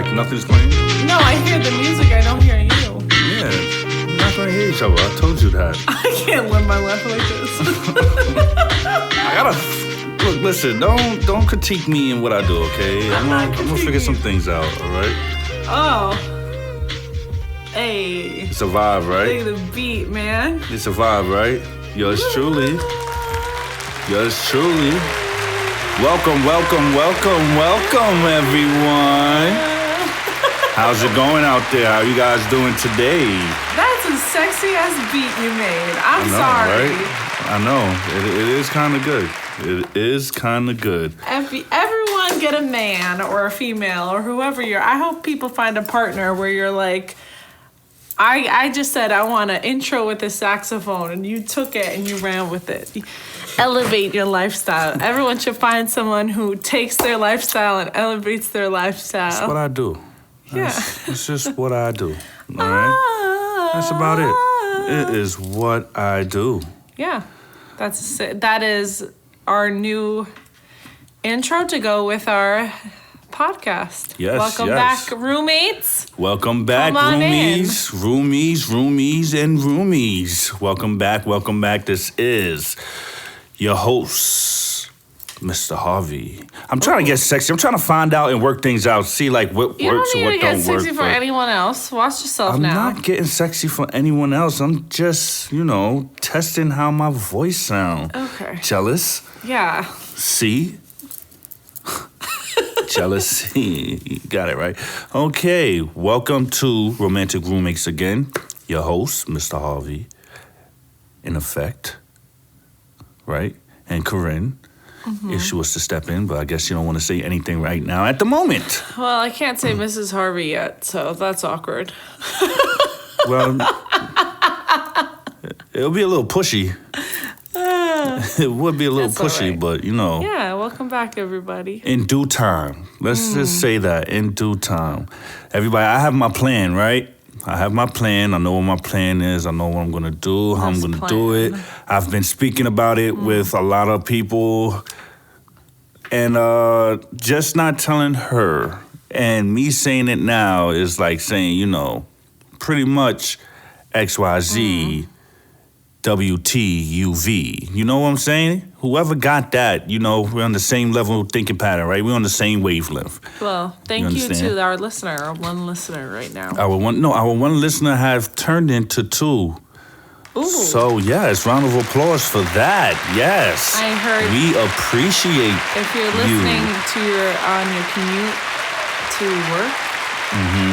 like nothing's playing? No, I hear the music. I don't hear you. Yeah, we're not gonna hear each other. I told you that. I can't live my life like this. I gotta look. Listen, don't critique me and what I do, okay? I'm gonna figure some things out. All right. Oh. Hey. It's a vibe, right? Play the beat, man. It's a vibe, right? Yours truly. Yours truly. Welcome, everyone. How's it going out there? How you guys doing today? That's a sexy ass beat you made. I'm sorry. Right? I know. It is kind of good. It is kind of good. Everyone get a man or a female or whoever I hope people find a partner where you're like, I just said I want an intro with a saxophone, and you took it and you ran with it. Elevate your lifestyle. Everyone should find someone who takes their lifestyle and elevates their lifestyle. That's what I do. Yeah. It's just what I do. All right? That's about it. It is what I do. Yeah. That is our new intro to go with our podcast. Yes, Welcome back, roommates. Welcome back, roomies, and roomies. Welcome back. This is your host, Mr. Harvey. I'm trying to get sexy. I'm trying to find out and work things out. See, like, what works and what don't work. You don't need to get sexy for anyone else. Watch yourself now. I'm not getting sexy for anyone else. I'm just, testing how my voice sounds. Okay. Jealous? Yeah. See? Jealousy. You got it, right? Okay. Welcome to Romantic Roommates again. Your host, Mr. Harvey. In effect. Right? And Corin. If she was to step in, but I guess you don't want to say anything right now at the moment. Well, I can't say Mrs. Harvey yet, so that's awkward. Well, it'll be a little pushy. It would be a little pushy, right. But Yeah, welcome back, everybody. In due time. Let's just say that, in due time. Everybody, I have my plan, right? I have my plan. I know what my plan is. I know what I'm going to do, how I'm going to do it. I've been speaking about it with a lot of people. And just not telling her. And me saying it now is like saying, pretty much XYZ, WTUV. You know what I'm saying? Whoever got that, we're on the same level of thinking pattern, right? We're on the same wavelength. Well, thank you to our listener, our one listener right now. Our one listener has turned into two. Ooh. So, yes, round of applause for that. Yes. I heard. We appreciate if you're listening on your commute to work,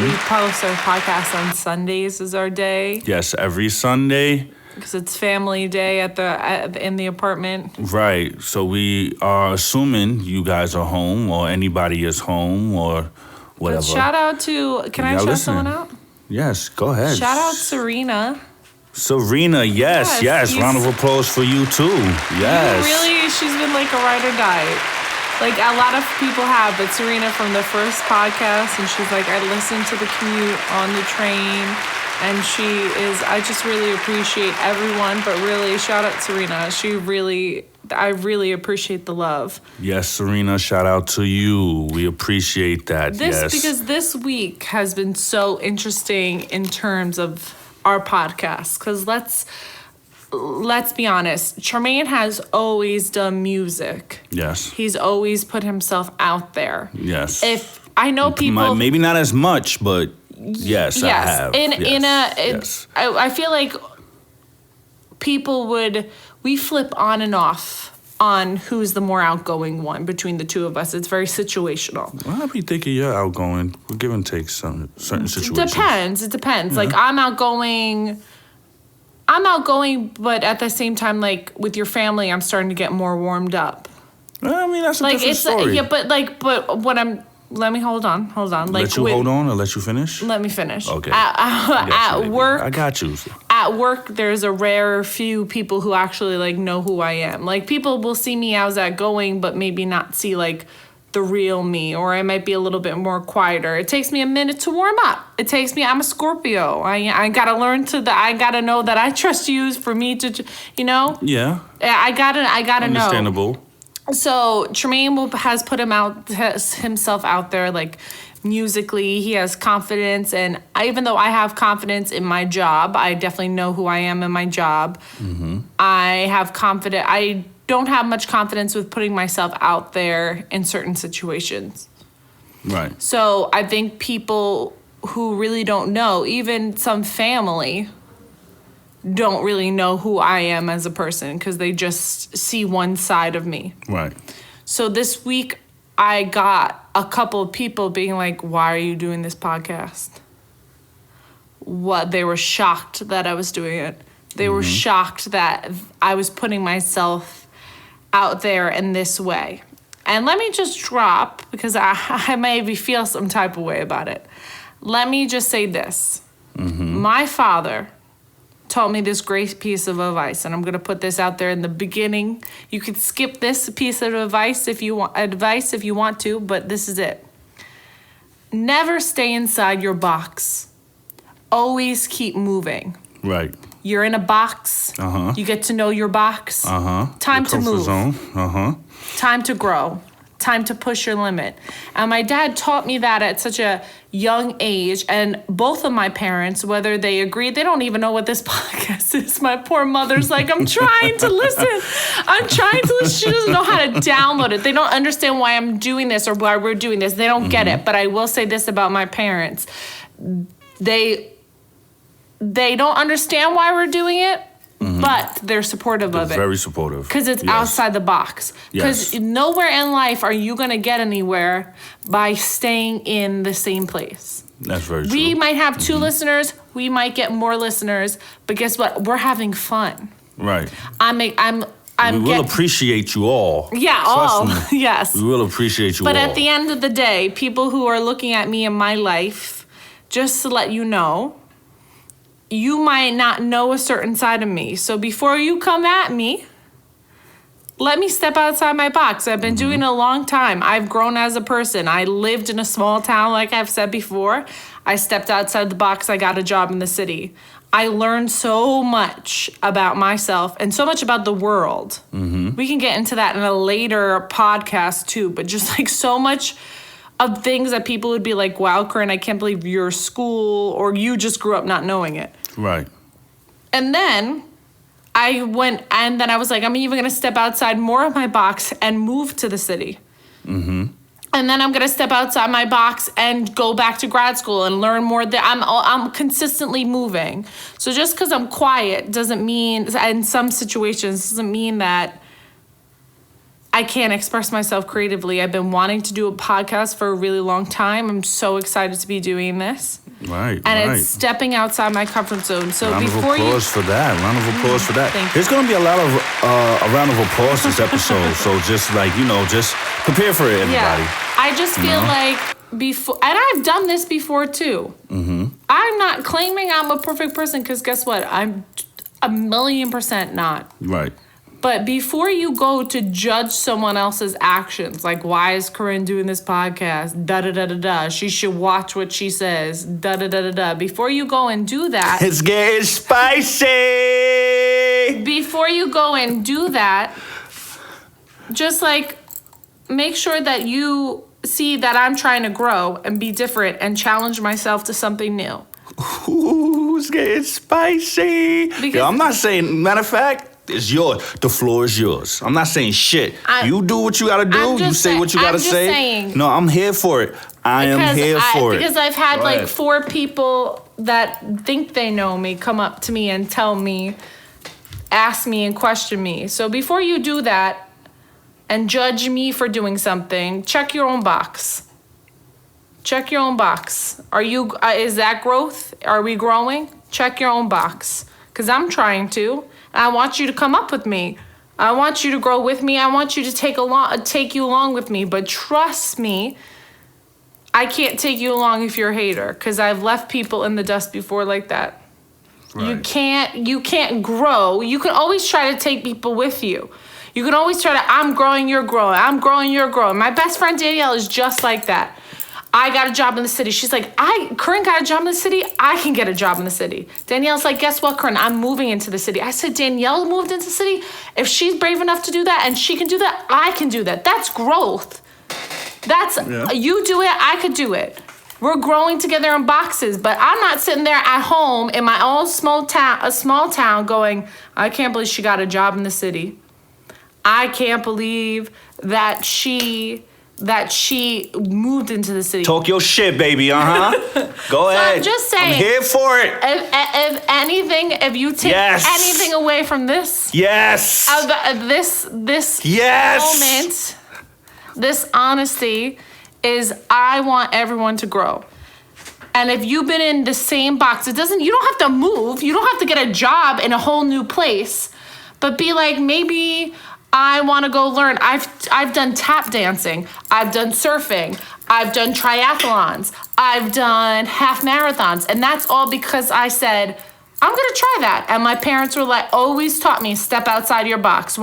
we post our podcast on Sundays is our day. Yes, every Sunday. Because it's family day in the apartment. Right. So we are assuming you guys are home or anybody is home or whatever. But shout out to, can I shout someone out? Yes, go ahead. Shout out Serena. Serena, yes. Round of applause for you too. Yes. She's been like a ride or die. Like a lot of people have, but Serena from the first podcast, and she's like, I listen to the commute on the train. And I just really appreciate everyone, but really, shout out Serena. I really appreciate the love. Yes, Serena, shout out to you. We appreciate that, yes. Because this week has been so interesting in terms of our podcast. Because let's be honest, Tremaine has always done music. Yes. He's always put himself out there. Yes. If I know people... Maybe not as much, but... Yes, I have. I feel like we flip on and off on who's the more outgoing one between the two of us. It's very situational. Well, I be thinking you're outgoing. We give and take some certain situations. It depends. Yeah. Like I'm outgoing, but at the same time, like with your family, I'm starting to get more warmed up. I mean, that's a different story. But what I'm... Let me hold on. Like, let you hold on or let you finish? Let me finish. Okay. At work, I got you. At work, there's a rare few people who actually know who I am. Like people will see me as outgoing, but maybe not see the real me, or I might be a little bit more quieter. It takes me a minute to warm up. I'm a Scorpio. I gotta learn I gotta know that I trust you for me to, Yeah. I gotta know. Understandable. So Tremaine has put himself out there, musically. He has confidence. And even though I have confidence in my job, I definitely know who I am in my job. Mm-hmm. I don't have much confidence with putting myself out there in certain situations. Right. So I think people who really don't know, even some family, don't really know who I am as a person because they just see one side of me. Right. So this week, I got a couple of people being like, why are you doing this podcast? They were shocked that I was doing it. They were shocked that I was putting myself out there in this way. And let me just drop, because I maybe feel some type of way about it. Let me just say this. Mm-hmm. My father told me this great piece of advice, and I'm going to put this out there in the beginning. You could skip this piece of advice if you want to, but this is it. Never stay inside your box. Always keep moving. Right. You're in a box. Uh-huh. You get to know your box. Uh-huh. Time to move. Zone. Uh-huh. Time to grow. Time to push your limit. And my dad taught me that at such a young age. And both of my parents, whether they agree, they don't even know what this podcast is. My poor mother's like, I'm trying to listen. She doesn't know how to download it. They don't understand why I'm doing this or why we're doing this. They don't get it. But I will say this about my parents. They don't understand why we're doing it. But they're supportive of it. Very supportive. Because it's outside the box. Because nowhere in life are you going to get anywhere by staying in the same place. That's very true. We might have 2 listeners. We might get more listeners. But guess what? We're having fun. Right. We will appreciate you all. Yeah, all. Yes. We will appreciate you all. But at the end of the day, people who are looking at me in my life, just to let you know, you might not know a certain side of me. So before you come at me, let me step outside my box. I've been doing it a long time. I've grown as a person. I lived in a small town, like I've said before. I stepped outside the box. I got a job in the city. I learned so much about myself and so much about the world. Mm-hmm. We can get into that in a later podcast too, but just like so much of things that people would be like, wow, Corin, I can't believe you're school or you just grew up not knowing it. Right. And then I was like, I'm even going to step outside more of my box and move to the city. Mm-hmm. And then I'm going to step outside my box and go back to grad school and learn more. I'm consistently moving. So just because I'm quiet doesn't mean, in some situations, doesn't mean that I can't express myself creatively. I've been wanting to do a podcast for a really long time. I'm so excited to be doing this. Right, and it's stepping outside my comfort zone. So round of applause for that. Round of applause for that. There's going to be a round of applause this episode. So just just prepare for it, everybody. Yeah. I just feel like before, and I've done this before too. Mm-hmm. I'm not claiming I'm a perfect person because guess what? I'm 1,000,000% not. Right. But before you go to judge someone else's actions, like why is Corin doing this podcast? Da da da da da. She should watch what she says. Da da da da da. Before you go and do that, it's getting spicy. Before you go and do that, just like make sure that you see that I'm trying to grow and be different and challenge myself to something new. Ooh, it's getting spicy. I'm not saying. Matter of fact. It's yours. The floor is yours. I'm not saying shit. You do what you gotta do. You say what you gotta say. Saying, no, I'm here for it. I am here for it. Because I've had like 4 people that think they know me come up to me and tell me, ask me and question me. So before you do that and judge me for doing something, check your own box. Check your own box. Is that growth? Are we growing? Check your own box. Because I'm trying to. I want you to come up with me. I want you to grow with me. I want you to take you along with me. But trust me, I can't take you along if you're a hater. Because I've left people in the dust before like that. Right. You can't grow. You can always try to take people with you. You can always try to, I'm growing, you're growing. I'm growing, you're growing. My best friend Danielle is just like that. I got a job in the city. She's like, Corin got a job in the city. I can get a job in the city. Danielle's like, guess what, Corin? I'm moving into the city. I said, Danielle moved into the city. If she's brave enough to do that and she can do that, I can do that. That's growth. You do it, I could do it. We're growing together in boxes, but I'm not sitting there at home in my own small town going, I can't believe she got a job in the city. I can't believe that she moved into the city. Talk your shit, baby, Go ahead. I'm just saying. I'm here for it. If anything, if you take anything away from this, this moment, this honesty, is I want everyone to grow. And if you've been in the same box, you don't have to move. You don't have to get a job in a whole new place. But be like, maybe I want to go learn. I've done tap dancing. I've done surfing. I've done triathlons. I've done half marathons. And that's all because I said, I'm going to try that. And my parents were like, always taught me, step outside your box.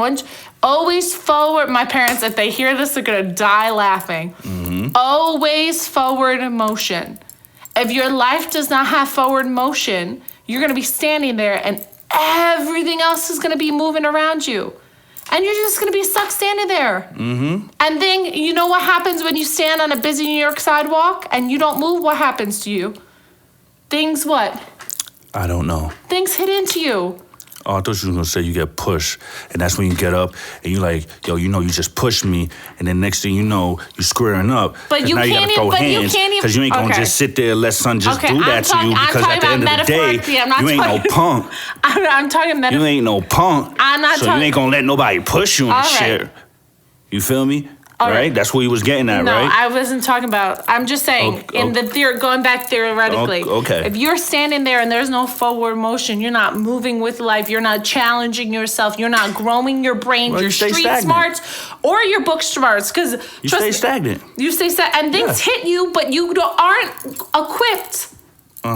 Always forward. My parents, if they hear this, they're going to die laughing. Mm-hmm. Always forward motion. If your life does not have forward motion, you're going to be standing there and everything else is going to be moving around you. And you're just going to be stuck standing there. Mm-hmm. And then you know what happens when you stand on a busy New York sidewalk and you don't move? What happens to you? Things what? I don't know. Things hit into you. Oh, I thought you were going to say you get pushed. And that's when you get up and you're like, yo, you just pushed me. And then next thing you know, you're squaring up. But you can't even. Because you ain't going to just sit there and let son just do that to you. Because at the end of the day, you ain't no punk. I'm talking metaphorically. You ain't no punk. I'm not so you ain't going to let nobody push you and shit. You feel me? Right? That's what he was getting at, no, right? No, I wasn't talking about. I'm just saying, going back theoretically. Okay. If you're standing there and there's no forward motion, you're not moving with life, you're not challenging yourself, you're not growing your brain, your street smarts, or your book smarts. Because you stay stagnant. You stay stagnant. And things hit you, but you aren't equipped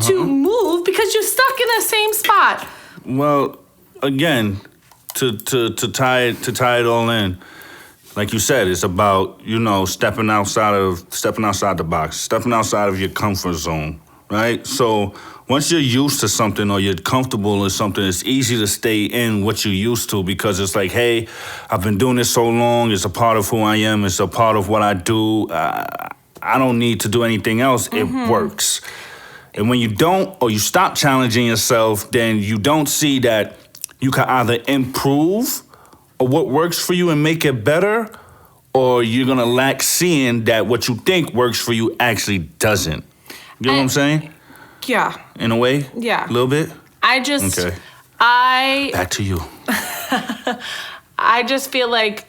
to move because you're stuck in the same spot. Well, again, to tie it all in. Like you said, it's about, stepping outside the box, stepping outside of your comfort zone, right? So once you're used to something or you're comfortable in something, it's easy to stay in what you're used to because it's like, hey, I've been doing this so long. It's a part of who I am. It's a part of what I do. I don't need to do anything else. Mm-hmm. It works. And when you don't or you stop challenging yourself, then you don't see that you can either improve or what works for you and make it better, or you're gonna lack seeing that what you think works for you actually doesn't. You know what I'm saying? Yeah. In a way? Yeah. A little bit? Okay. Back to you. I just feel like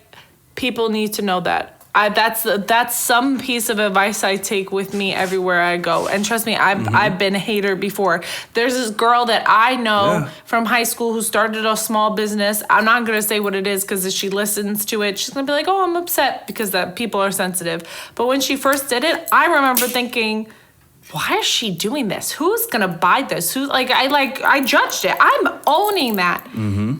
people need to know that. That's some piece of advice I take with me everywhere I go. And trust me, I've been a hater before. There's this girl that I know from high school who started a small business. I'm not going to say what it is because if she listens to it, she's going to be like, oh, I'm upset because that people are sensitive. But when she first did it, I remember thinking, why is she doing this? Who's going to buy this? I judged it. I'm owning that. Mm-hmm.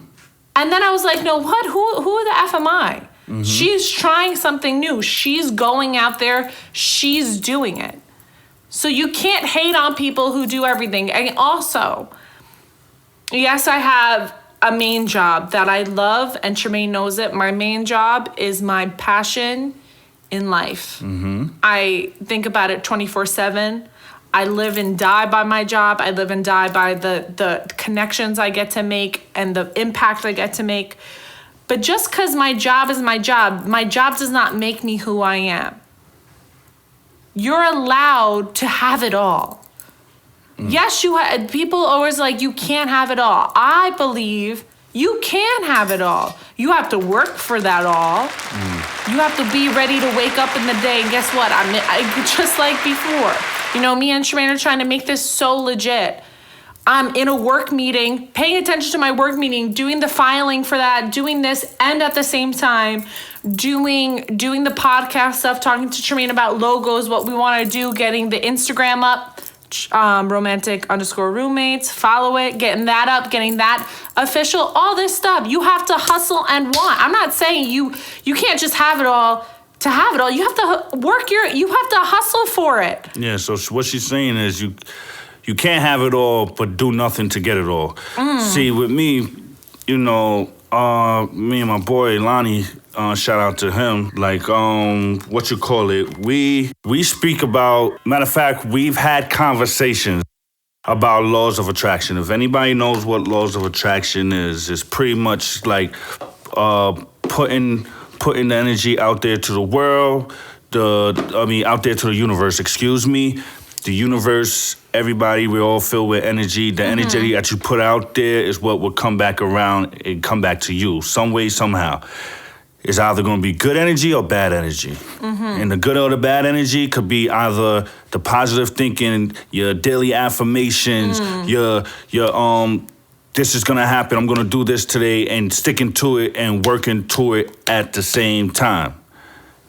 And then I was like, no, what? Who the F am I? Mm-hmm. She's trying something new. She's going out there. She's doing it. So you can't hate on people who do everything. And also, yes, I have a main job that I love, and Tremaine knows it. My main job is my passion in life. Mm-hmm. I think about it 24/7. I live and die by my job. I live and die by the connections I get to make and the impact I get to make. But just because my job is my job does not make me who I am. You're allowed to have it all. Mm. Yes, people always like, you can't have it all. I believe you can have it all. You have to work for that all. Mm. You have to be ready to wake up in the day. And guess what? I just like before. Me and Tremaine are trying to make this so legit. I'm in a work meeting, paying attention to my work meeting, doing the filing for that, doing this, and at the same time, doing the podcast stuff, talking to Tremaine about logos, what we want to do, getting the Instagram up, romantic_roommates, follow it, getting that up, getting that official, all this stuff. You have to hustle and want. I'm not saying you can't just have it all. To have it all, you have to you have to hustle for it. Yeah, so what she's saying is you can't have it all, but do nothing to get it all. Mm. See, with me, me and my boy Lonnie, shout out to him. Like, what you call it? We speak about. Matter of fact, we've had conversations about laws of attraction. If anybody knows what laws of attraction is, it's pretty much like putting the energy out there to the world. Out there to the universe. Excuse me. The universe, everybody, we're all filled with energy. The energy that you put out there is what will come back around and come back to you some way, somehow. It's either going to be good energy or bad energy. And the good or the bad energy could be either the positive thinking, your daily affirmations, your this is going to happen, I'm going to do this today, and sticking to it and working to it at the same time.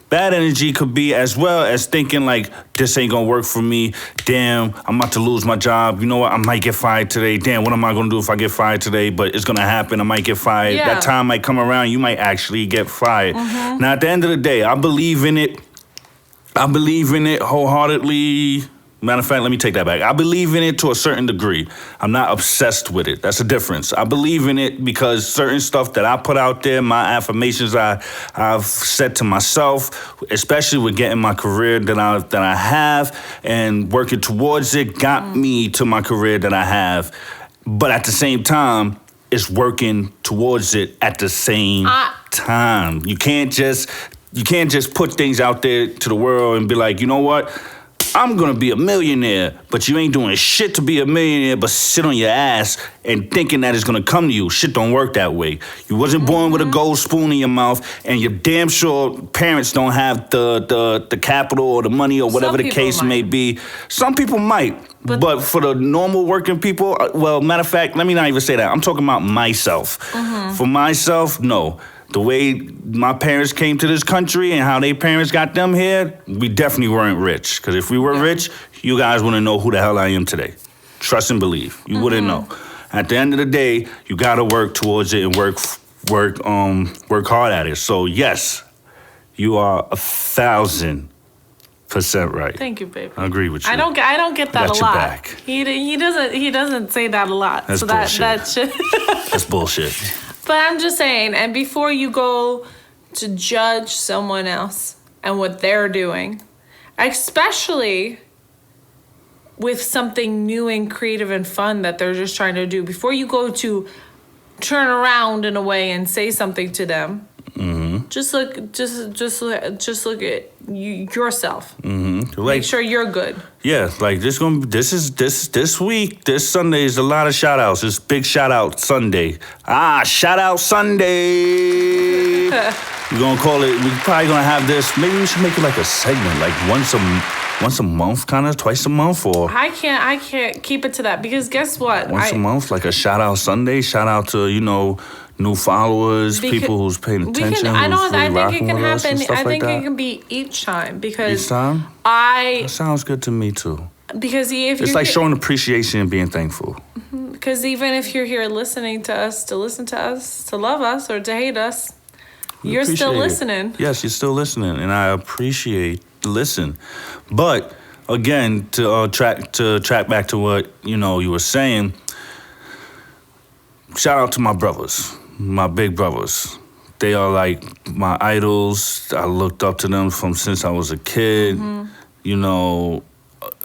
Bad energy could be as well as thinking like, this ain't gonna work for me. Damn, I'm about to lose my job. You know what? I might get fired today. Damn, what am I gonna do if I get fired today? But it's gonna happen. I might get fired. Yeah. That time might come around. You might actually get fired. Now, at the end of the day, I believe in it. I believe in it wholeheartedly. Matter of fact, let me take that back. I believe in it to a certain degree. I'm not obsessed with it. That's the difference. I believe in it because certain stuff that I put out there, my affirmations I've said to myself, especially with getting my career that I have and working towards it, got me to my career that I have. But at the same time, it's working towards it at the same time. You can't just put things out there to the world and be like, you know what? I'm gonna be a millionaire, but you ain't doing shit to be a millionaire but sit on your ass and thinking that it's gonna come to you. Shit don't work that way. You wasn't born with a gold spoon in your mouth, and you're damn sure parents don't have the capital or the money or whatever the case may be. Some people might, but for the normal working people, well, matter of fact, let me not even say that. I'm talking about myself. For myself, no. The way my parents came to this country and how their parents got them here, we definitely weren't rich. Because if we were rich, you guys wouldn't know who the hell I am today. Trust and believe. You wouldn't know. At the end of the day, you gotta work towards it and work hard at it. So yes, you are 1,000% right. Thank you, baby. I agree with you. I don't get that a lot. Back. He doesn't say that a lot. That's so bullshit. That's bullshit. But I'm just saying, and before you go to judge someone else and what they're doing, especially with something new and creative and fun that they're just trying to do, before you go to turn around in a way and say something to them, just look at yourself. Make sure you're good. Yeah, like this week, this Sunday is a lot of shout outs. It's big shout out Sunday. Shout out Sunday. We're gonna call it, we're probably gonna have this, maybe we should make it like a segment, like once a month, kind of, twice a month, or I can't keep it to that, because guess what? Once a month, like a shout out Sunday, shout out to, new followers, people who's paying attention. I think it can happen. I think it can be each time, because each time? That sounds good to me too. Because it's like showing appreciation and being thankful. Because even if you're here listening to us, to listen to us, to love us, or to hate us, you're still listening. Yes, you're still listening, and I appreciate the listen. But again, to track back to what you were saying. Shout out to my brothers, my big brothers. They are like my idols. I looked up to them since I was a kid,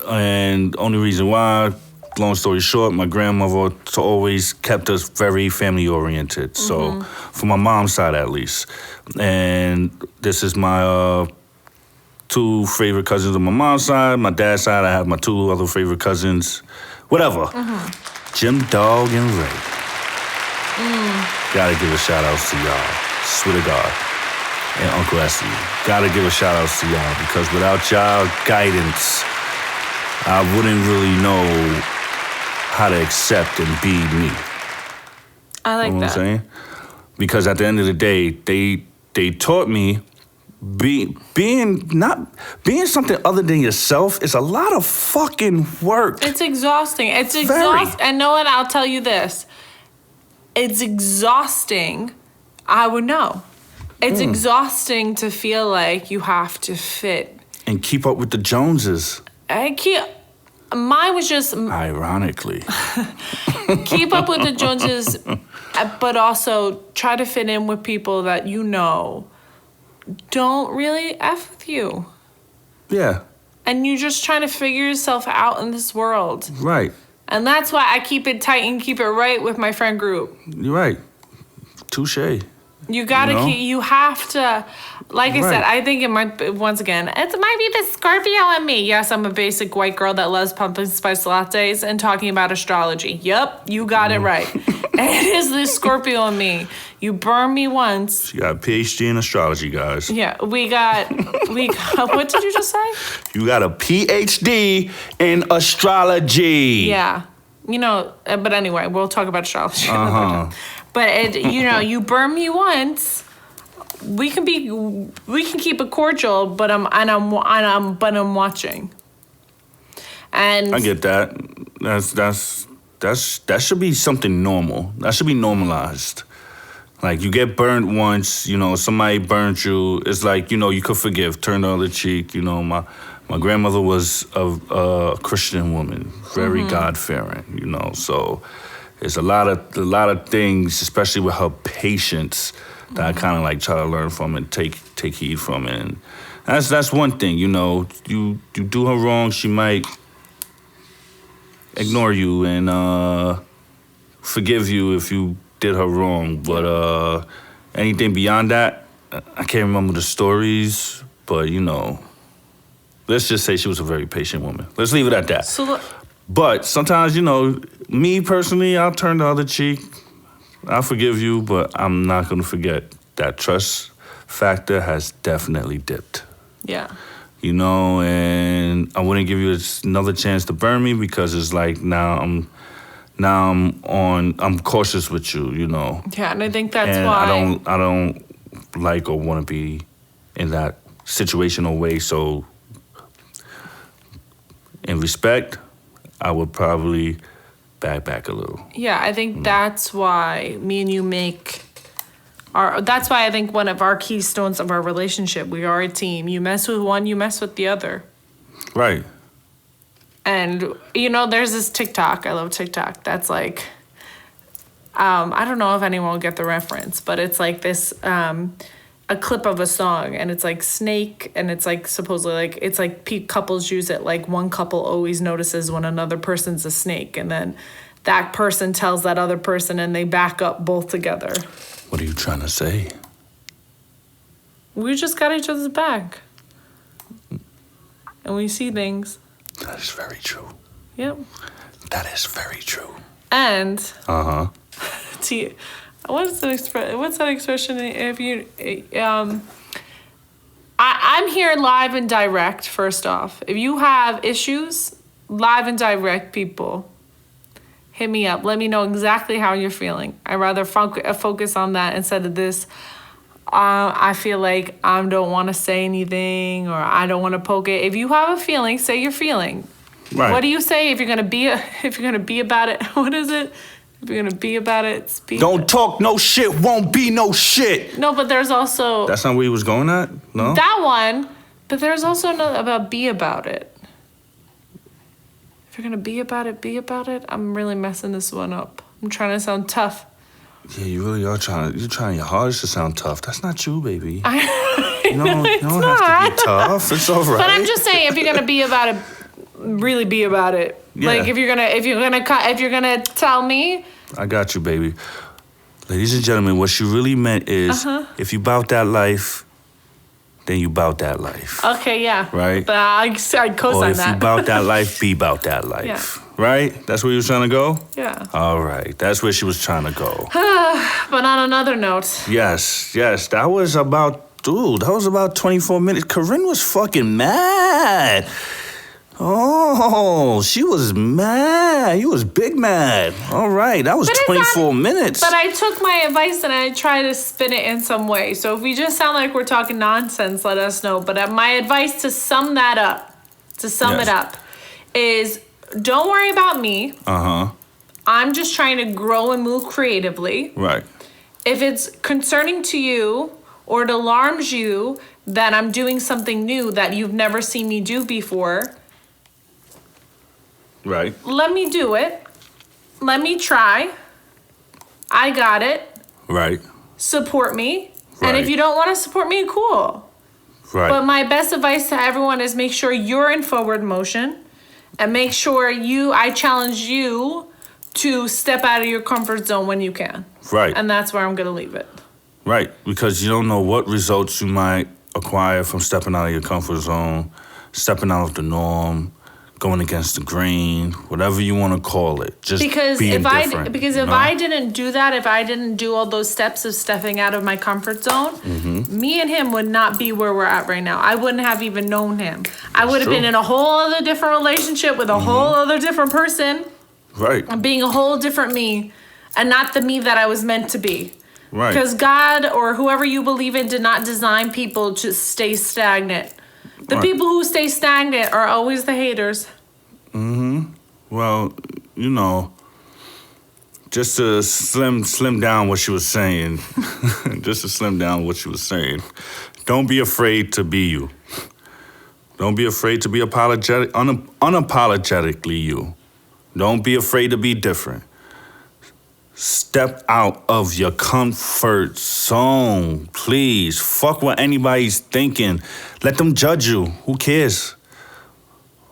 and only reason why, long story short, my grandmother always kept us very family oriented. So for my mom's side at least. And this is my two favorite cousins on my mom's side. My dad's side, I have my two other favorite cousins. Whatever. Jim, Dog, and Ray. Gotta give a shout out to y'all. Swear to God. And Uncle Essie. Gotta give a shout out to y'all, because without y'all guidance, I wouldn't really know how to accept and be me. I like that. You know what I'm saying? Because at the end of the day, they taught me being something other than yourself is a lot of fucking work. It's exhausting. It's exhausting. And know what? I'll tell you this. It's exhausting. I would know. It's exhausting to feel like you have to fit. And keep up with the Joneses. Mine was just... Ironically. Keep up with the Joneses, but also try to fit in with people that don't really F with you. Yeah. And you're just trying to figure yourself out in this world. Right. And that's why I keep it tight and keep it right with my friend group. You're right. Touche. You gotta you have to, like I said, I think it might, once again, it might be the Scorpio in me. Yes, I'm a basic white girl that loves pumpkin spice lattes and talking about astrology. Yep, you got it right. It is the Scorpio in me. You burn me once. She got a PhD in astrology, guys. Yeah, we got, what did you just say? You got a PhD in astrology. Yeah. But anyway, we'll talk about astrology. But you burn me once. We can keep it cordial, but I'm watching. And I get that. That should be something normal. That should be normalized. Like, you get burnt once, somebody burnt you. It's like, you could forgive, turn the other cheek. My grandmother was a Christian woman, very God-fearing, so it's a lot of things, especially with her patience, that I kind of like try to learn from and take heed from it. And that's one thing, you do her wrong, she might ignore you and forgive you if you did her wrong. But anything beyond that, I can't remember the stories, but let's just say she was a very patient woman. Let's leave it at that. But sometimes, me personally, I'll turn the other cheek. I'll forgive you, but I'm not going to forget that trust factor has definitely dipped. Yeah. And I wouldn't give you another chance to burn me, because it's like now I'm cautious with you, Yeah, and I think that's and why I don't like or want to be in that situational way. So in respect, I would probably back a little. Yeah, I think that's why me and you that's why I think one of our keystones of our relationship, we are a team. You mess with one, you mess with the other. Right. And, there's this TikTok. I love TikTok. That's like, I don't know if anyone will get the reference, but it's like this, a clip of a song, and it's like Snake, and it's like supposedly like, it's like couples use it, like one couple always notices when another person's a snake, and then that person tells that other person, and they back up both together. What are you trying to say? We just got each other's back. And we see things. That is very true. Yep. That is very true. And see, what's that expression? If you I'm here live and direct, first off. If you have issues, live and direct, people, hit me up. Let me know exactly how you're feeling. I'd rather focus on that instead of this. I feel like I don't want to say anything, or I don't want to poke it. If you have a feeling, say your feeling. Right. What do you say if you're gonna be about it? What is it? If you're gonna be about it, speak. Don't talk no shit, won't be no shit. No, but there's also. That's not where he was going at? No? That one, but there's also another about be about it. If you're gonna be about it, I'm really messing this one up. I'm trying to sound tough. Yeah, you really are you're trying your hardest to sound tough. That's not you, baby. You don't have to be tough. It's all right. But I'm just saying, if you're gonna be about it, really be about it. Yeah. Like if you're gonna tell me. I got you, baby. Ladies and gentlemen, what she really meant is, if you bout that life, then you bout that life. Okay, yeah. Right? But I'd co-sign that. Or if you bout that life, be bout that life. Yeah. Right? That's where you was trying to go? Yeah. All right. That's where she was trying to go. But on another note. Yes. That was about 24 minutes. Corinne was fucking mad. Oh, she was mad. You was big mad. All right. That was 24 minutes. But I took my advice and I tried to spin it in some way. So if we just sound like we're talking nonsense, let us know. But my advice to sum it up, is don't worry about me. I'm just trying to grow and move creatively. Right. If it's concerning to you or it alarms you that I'm doing something new that you've never seen me do before, right. Let me do it. Let me try. I got it. Right. Support me. And if you don't want to support me, cool. Right. But my best advice to everyone is make sure you're in forward motion and make sure I challenge you to step out of your comfort zone when you can. Right. And that's where I'm going to leave it. Right. Because you don't know what results you might acquire from stepping out of your comfort zone, stepping out of the norm, going against the grain, whatever you want to call it. Just being different. If I didn't do that, if I didn't do all those steps of stepping out of my comfort zone, me and him would not be where we're at right now. I wouldn't have even known him. I would have been in a whole other different relationship with a whole other different person. Right. Being a whole different me and not the me that I was meant to be. Right. Because God or whoever you believe in did not design people to stay stagnant. The people who stay stagnant are always the haters. Well, you know, just to slim down what she was saying, don't be afraid to be you. Don't be afraid to be unapologetically you. Don't be afraid to be different. Step out of your comfort zone, please. Fuck what anybody's thinking. Let them judge you. Who cares?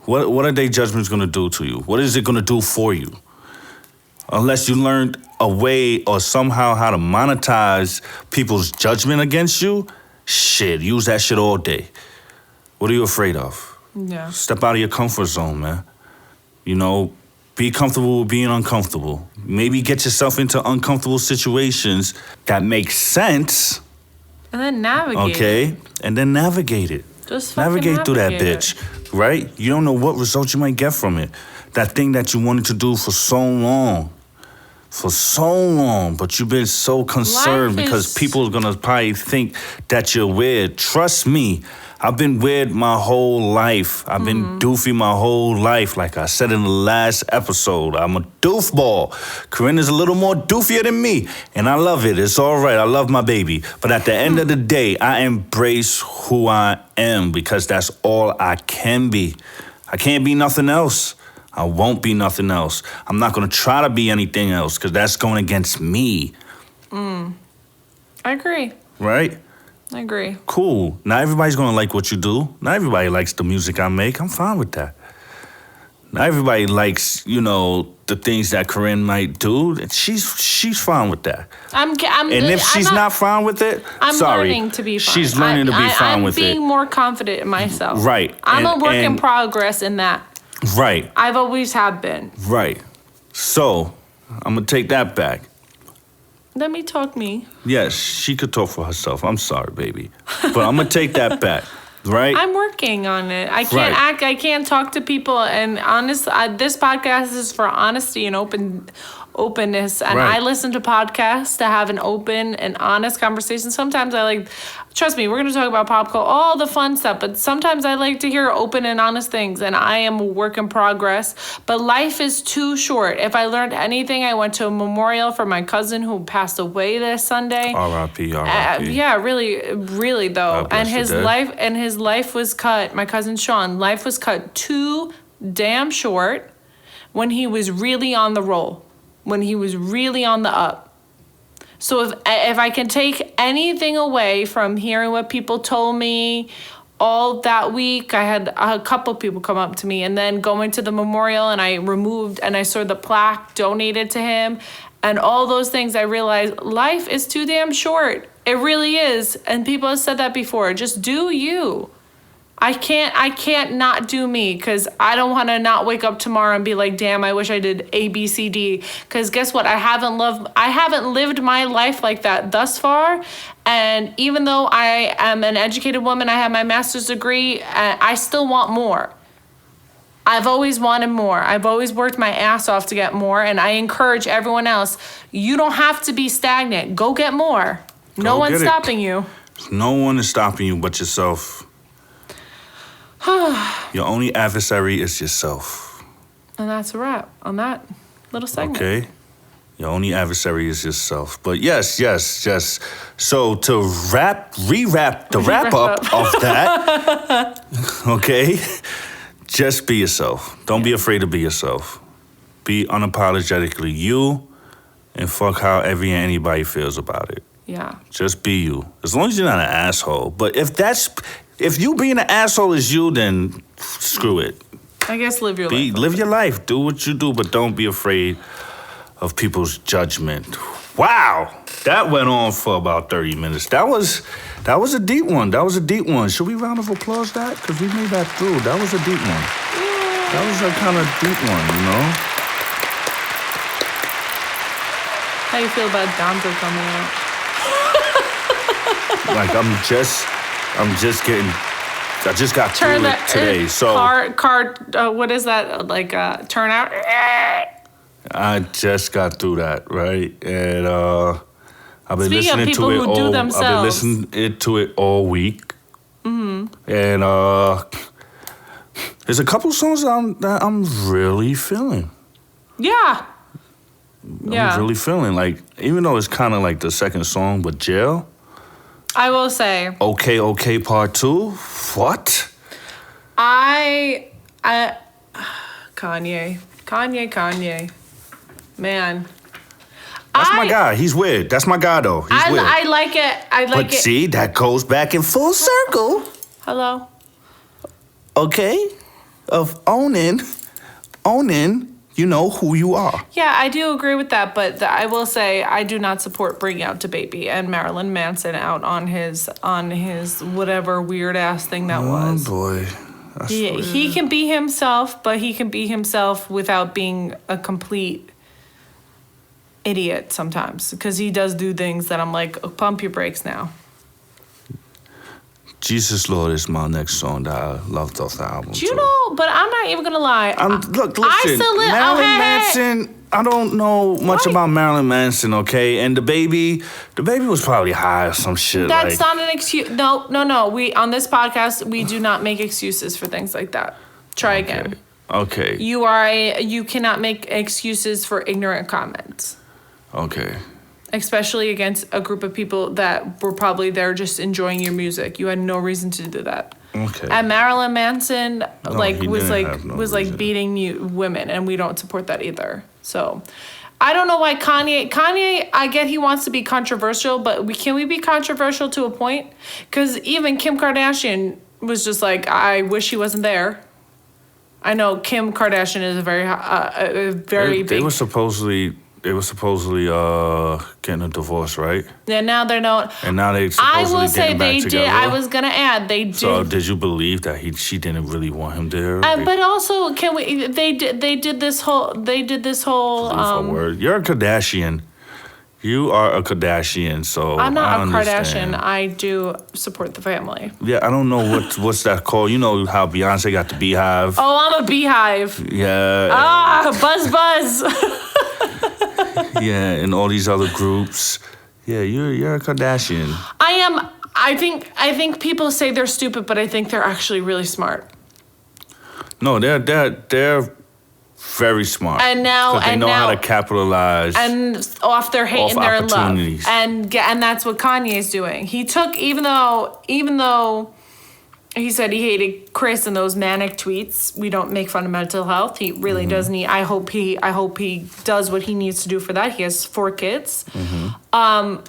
What are their judgments gonna do to you? What is it gonna do for you? Unless you learned a way or somehow how to monetize people's judgment against you, shit, use that shit all day. What are you afraid of? Yeah. Step out of your comfort zone, man. You know, be comfortable with being uncomfortable. Maybe get yourself into uncomfortable situations that make sense. And then navigate. Okay? And then navigate it. Just navigate through that bitch, right? You don't know what results you might get from it. That thing that you wanted to do for so long. But you've been so concerned because people are gonna probably think that you're weird. Trust me, I've been weird my whole life. I've been doofy my whole life. Like I said in the last episode, I'm a doofball. Corinne is a little more doofier than me, and I love it. It's all right. I love my baby. But at the end of the day, I embrace who I am because that's all I can be. I can't be nothing else. I won't be nothing else. I'm not going to try to be anything else because that's going against me. I agree. Right? I agree. Cool. Not everybody's going to like what you do. Not everybody likes the music I make. I'm fine with that. Not everybody likes, you know, the things that Corinne might do. She's fine with that. And if she's not fine with it, I'm learning to be fine. She's learning to be fine with it. I'm being more confident in myself. Right. I'm a work in progress in that. Right. I've always have been. Right. So, I'm going to take that back. Let me talk me. Yes, she could talk for herself. I'm sorry, baby. But I'm going to take that back. Right? I'm working on it. I can't act. I can't talk to people. And this podcast is for honesty and openness. And I listen to podcasts to have an open and honest conversation. Sometimes I like, trust me, we're going to talk about pop culture, all the fun stuff. But sometimes I like to hear open and honest things. And I am a work in progress. But life is too short. If I learned anything, I went to a memorial for my cousin who passed away this Sunday. R.I.P. Yeah, really though. And his life was cut. My cousin Sean, life was cut too damn short when he was really on the roll. When he was really on the up. So if I can take anything away from hearing what people told me all that week, I had a couple people come up to me, and then going to the memorial and I saw the plaque donated to him and all those things, I realized life is too damn short. It really is. And people have said that before. Just do you. I can't not do me because I don't want to not wake up tomorrow and be like, damn, I wish I did A, B, C, D. Because guess what? I haven't lived my life like that thus far. And even though I am an educated woman, I have my master's degree, I still want more. I've always wanted more. I've always worked my ass off to get more. And I encourage everyone else, you don't have to be stagnant. Go get more. No one's stopping you. No one is stopping you but yourself. Your only adversary is yourself. And that's a wrap on that little segment. Okay. Your only adversary is yourself. But yes. So to wrap up of that, okay, just be yourself. Don't be afraid to be yourself. Be unapologetically you and fuck how anybody feels about it. Yeah. Just be you. As long as you're not an asshole. But if you being an asshole is you, then screw it. I guess live your life. Live your life. Do what you do, but don't be afraid of people's judgment. Wow. That went on for about 30 minutes. That was a deep one. Should we round of applause that? Because we made that through. That was a deep one. That was a kind of deep one, you know? How you feel about Donzo coming out? Like I just got through it today. So what is that? Like turn out? I just got through that, right? And I've been listening to it all week. Mm-hmm. And there's a couple songs that I'm really feeling. Yeah. I'm really feeling, like, even though it's kind of like the second song, but Jail. I will say. Okay, part 2. What? Kanye. Man. That's my guy. He's weird. That's my guy, though. He's weird. I like it. But see, that goes back in full circle. Hello. Okay? Of owning, you know who you are. Yeah, I do agree with that, but I will say I do not support bringing out DaBaby and Marilyn Manson out on his whatever weird ass thing that was. Oh boy. He can be himself, but he can be himself without being a complete idiot sometimes, because he does do things that I'm like, oh, pump your brakes now. Jesus Lord is my next song that I loved off the album. Do you know? But I'm not even gonna lie. Look, listen. Marilyn Manson. I don't know much about Marilyn Manson. Okay, and DaBaby was probably high or some shit. That's not an excuse. No. We on this podcast we do not make excuses for things like that. Try again. Okay. You cannot make excuses for ignorant comments. Okay. Especially against a group of people that were probably there just enjoying your music. You had no reason to do that. Okay. And Marilyn Manson was beating women, and we don't support that either. So, I don't know why Kanye. I get he wants to be controversial, but can we be controversial to a point? Because even Kim Kardashian was just like, I wish he wasn't there. I know Kim Kardashian is a very big. They were supposedly getting a divorce, right? Yeah, now they're not. And now they supposedly getting back together. I was gonna add they did. So did you believe that she didn't really want him there? But also, they did this whole. Word. You're a Kardashian. You are a Kardashian, so I'm not a Kardashian. I do support the family. Yeah, I don't know what's that called. You know how Beyonce got the Beehive. Oh, I'm a Beehive. Yeah. Buzz. Yeah, and all these other groups. Yeah, you're a Kardashian. I am. I think people say they're stupid, but I think they're actually really smart. No, they're very smart. And now they know how to capitalize and off their hate and their love. And that's what Kanye's doing. He took even though he said he hated Chris and those manic tweets. We don't make fun of mental health. He really does need. I hope he does what he needs to do for that. He has 4 kids. Mm-hmm.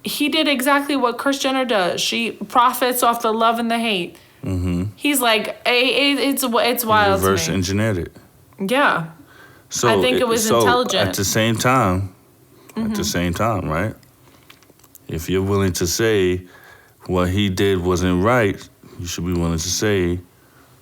He did exactly what Kris Jenner does. She profits off the love and the hate. Mm-hmm. He's like, it's wild. Reverse engineered it. Yeah. So I think it was intelligent. At the same time, right? If you're willing to say what he did wasn't right, you should be willing to say.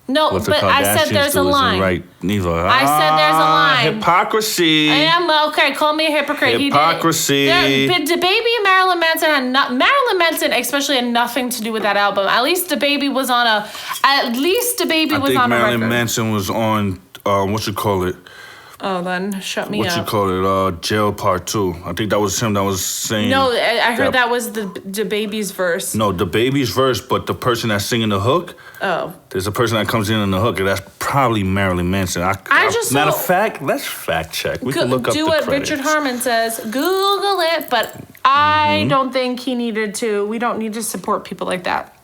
No, but I said there's a line. Right, neither. I said there's a line. Hypocrisy. I am okay. Call me a hypocrite. Hypocrisy. DaBaby and Marilyn Manson Marilyn Manson especially had nothing to do with that album. At least DaBaby was on a. I think Marilyn Manson was on. What you call it? Oh, then shut me up. What you call it? Jail Part 2. I think that was him that was saying. No, I heard that was DaBaby's verse. No, DaBaby's verse, but the person that's singing the hook. Oh. There's a person that comes in on the hook, and that's probably Marilyn Manson. Matter of fact, let's fact check. We can look up the credits. Do what Richard Harmon says. Google it, but I don't think he needed to. We don't need to support people like that.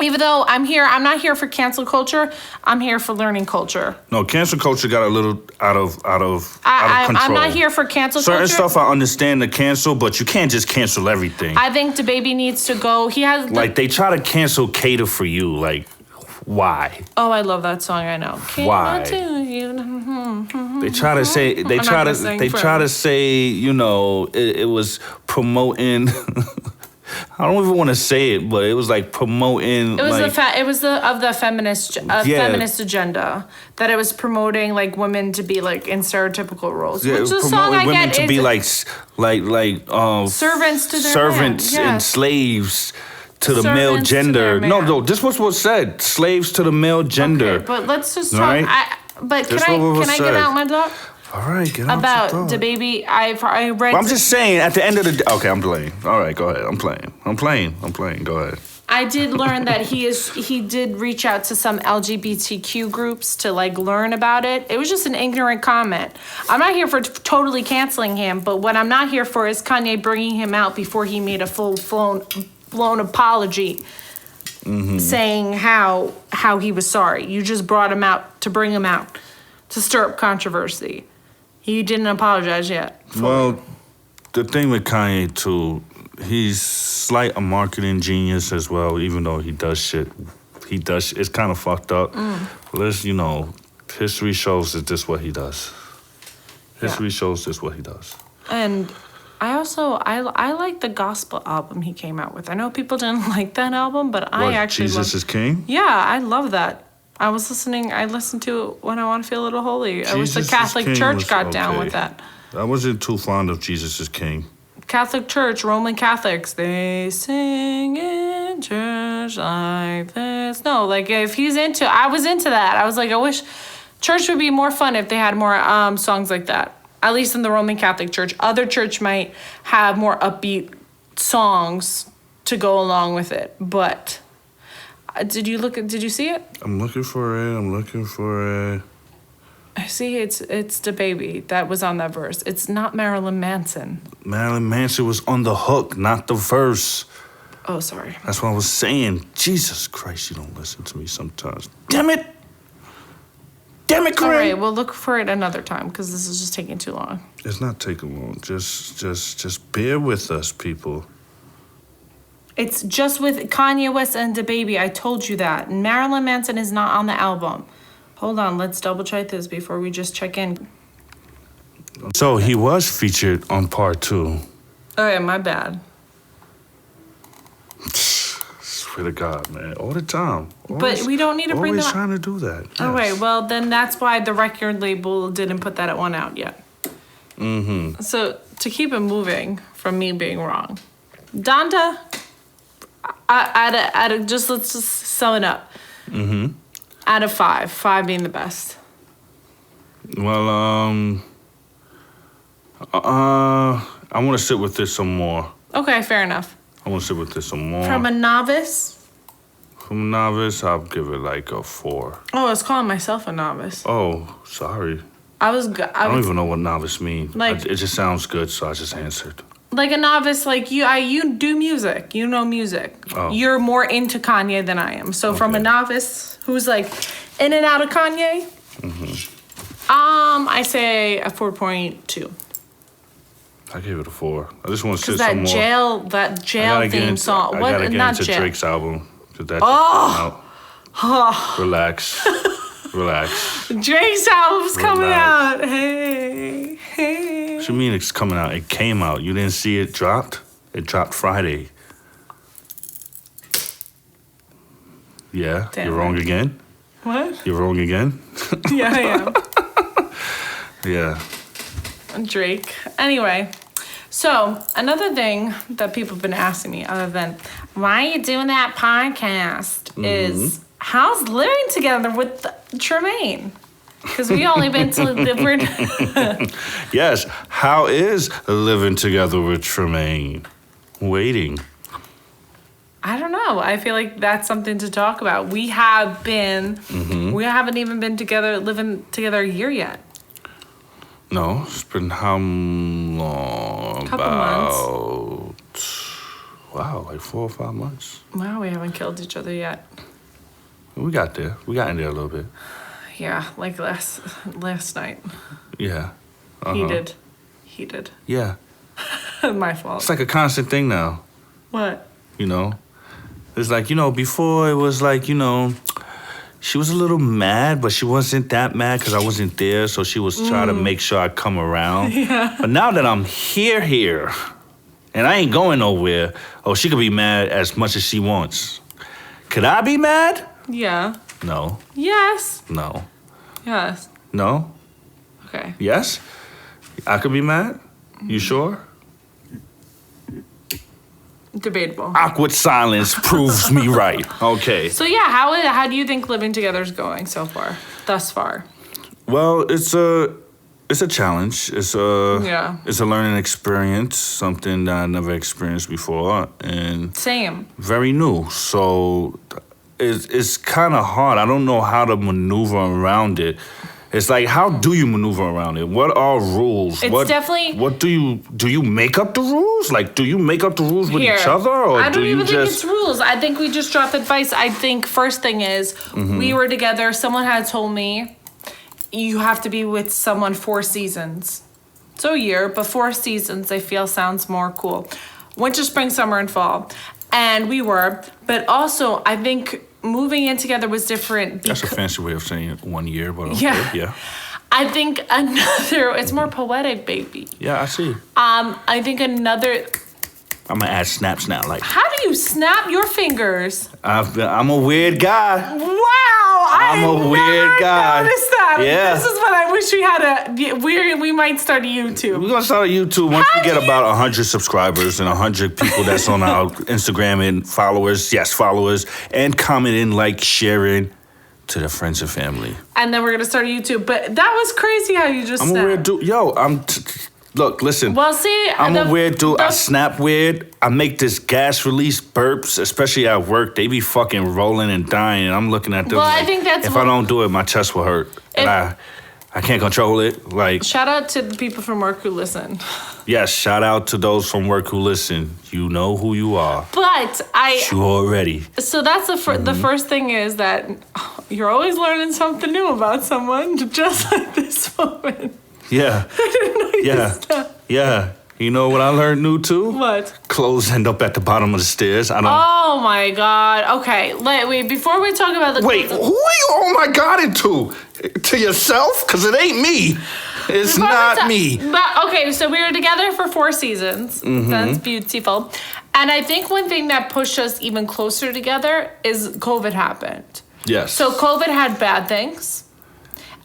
Even though I'm not here for cancel culture. I'm here for learning culture. No, cancel culture got a little out of control. I'm not here for cancel culture. Certain stuff I understand to cancel, but you can't just cancel everything. I think DaBaby needs to go. He has like they try to cancel Cater for You. Like, why? Oh, I love that song. I know. Why? They try to say they try to say it was promoting. I don't even want to say it, but it was like promoting. It was the feminist agenda that it was promoting like women to be like in stereotypical roles. Yeah, which is a song song I women get. to be like servants to their servants man. and Yes. slaves to the Servants male to gender. their No, man. no, this was what said. Slaves to the male gender. Okay, but let's just talk. Right? Can That's I what was get said. out my thought? All right, get out About your thought. DaBaby, I read. Well, I'm just saying. At the end of the day, okay, I'm playing. All right, go ahead. I'm playing. Go ahead. I did learn that he did reach out to some LGBTQ groups to like learn about it. It was just an ignorant comment. I'm not here for totally canceling him, but what I'm not here for is Kanye bringing him out before he made a blown apology, saying how he was sorry. You just brought him out to bring him out to stir up controversy. He didn't apologize yet. Well, the thing with Kanye too, he's slight a marketing genius as well. Even though he does shit, it's kind of fucked up. But history shows that this what he does. History shows this what he does. And I like the gospel album he came out with. I know people didn't like that album, but I actually Jesus is King? Yeah, I love that. I listened to it when I want to feel a little holy. I wish the Catholic Church got down with that. I wasn't too fond of Jesus is King. Catholic Church, Roman Catholics, they sing in church like this. No, like I was into that. I was like, I wish church would be more fun if they had more songs like that. At least in the Roman Catholic Church. Other church might have more upbeat songs to go along with it. But did you see it? I'm looking for it. I see it's DaBaby that was on that verse. It's not Marilyn Manson. Marilyn Manson was on the hook, not the verse. Oh, sorry. That's what I was saying. Jesus Christ, you don't listen to me sometimes. Damn it, Corin. All right, we'll look for it another time because this is just taking too long. It's not taking long. Just bear with us, people. It's just with Kanye West and DaBaby. I told you that. And Marilyn Manson is not on the album. Hold on, let's double check this before we just check in. So he was featured on part 2. Oh yeah, my bad. Swear to God, man, all the time. But we don't need to bring always that. trying to do that. Yes. Oh wait, well then that's why the record label didn't put that one out yet. So to keep it moving from me being wrong, Donda. Let's just sum it up. Out of 5 being the best. Well, I want to sit with this some more. Okay, fair enough. I want to sit with this some more. From a novice? From a novice, I'll give it like a 4. Oh, I was calling myself a novice. Oh, sorry. I don't even know what novice means. Like- It just sounds good, so I just answered. Like a novice, like you do music. You know music. Oh. You're more into Kanye than I am. So from a Okay. novice who's like in and out of Kanye, I say a 4.2. I gave it a 4. I just want to Because sit some more. that jail theme song. I gotta get Not into jail. Drake's album. Cause that just came out. Relax. Drake's album's coming Relax. out. Hey. What you mean it's coming out? It came out. You didn't see it dropped? It dropped Friday. Yeah, Damn you're it. wrong again? What? You're wrong again? Yeah, I am. Yeah. Drake. Anyway, so another thing that people have been asking me, other than why are you doing that podcast, is how's living together with Tremaine? Because we only been to different. Yes, how is living together with Tremaine? Waiting. I don't know. I feel like that's something to talk about. We have been. We haven't even been together, living together a year yet. No, it's been how long? Couple months. Wow, like 4 or 5 months. Wow, we haven't killed each other yet. We got there. We got in there a little bit. Yeah, like last night. Yeah. Heated. Yeah. My fault. It's like a constant thing now. What? You know? It's like, before it was like, she was a little mad, but she wasn't that mad because I wasn't there. So she was trying to make sure I come around. Yeah. But now that I'm here, and I ain't going nowhere, she could be mad as much as she wants. Could I be mad? Yeah. No. Yes. No. Yes. No? Okay. Yes? I could be mad? You sure? Debatable. Awkward silence proves me right. Okay. So yeah, how do you think living together is going so far? Thus far? Well, it's a challenge. It's a learning experience, something that I never experienced before, and Same. very new. So it's kind of hard. I don't know how to maneuver around it. It's like, how do you maneuver around it? What are rules? What do you make up the rules? Like, do you make up the rules with each other, or I don't do you even think it's rules. I think we just drop advice. I think first thing is we were together. Someone had told me you have to be with someone 4 seasons. So a year, but 4 seasons I feel sounds more cool. Winter, spring, summer, and fall. And we were, but also I think moving in together was different. That's a fancy way of saying 1 year, but okay, yeah. I think it's more poetic, baby. Yeah, I see. I think another. I'm gonna add snaps now. Like, how do you snap your fingers? I'm a weird guy. Wow, I'm a weird guy. Noticed that. Yeah. This is what I wish we had we might start a YouTube. We're gonna start a YouTube once we get about 100 subscribers and 100 people that's on our Instagram and followers. Yes, followers, and commenting, like, sharing to their friends and family. And then we're gonna start a YouTube. But that was crazy how you just. I'm snapped. a weird dude. Yo, Look, listen. Well, see, I'm a weird dude. I snap weird. I make this gas release burps, especially at work. They be fucking rolling and dying, and I'm looking at them. Well, like, I think that's if I don't do it, my chest will hurt, and I can't control it. Like, shout out to the people from work who listen. Yes, shout out to those from work who listen. You know who you are. But you already. So that's the first thing is that you're always learning something new about someone, just like this woman. Yeah. Yeah. You know what I learned new too? What? Clothes end up at the bottom of the stairs. Oh my God. Okay. Wait. Before we talk about the. Wait. Who are you? Oh my God! Into to yourself? Cause it ain't me. It's not me. But okay. So we were together for 4 seasons. That's beautiful. And I think one thing that pushed us even closer together is COVID happened. Yes. So COVID had bad things.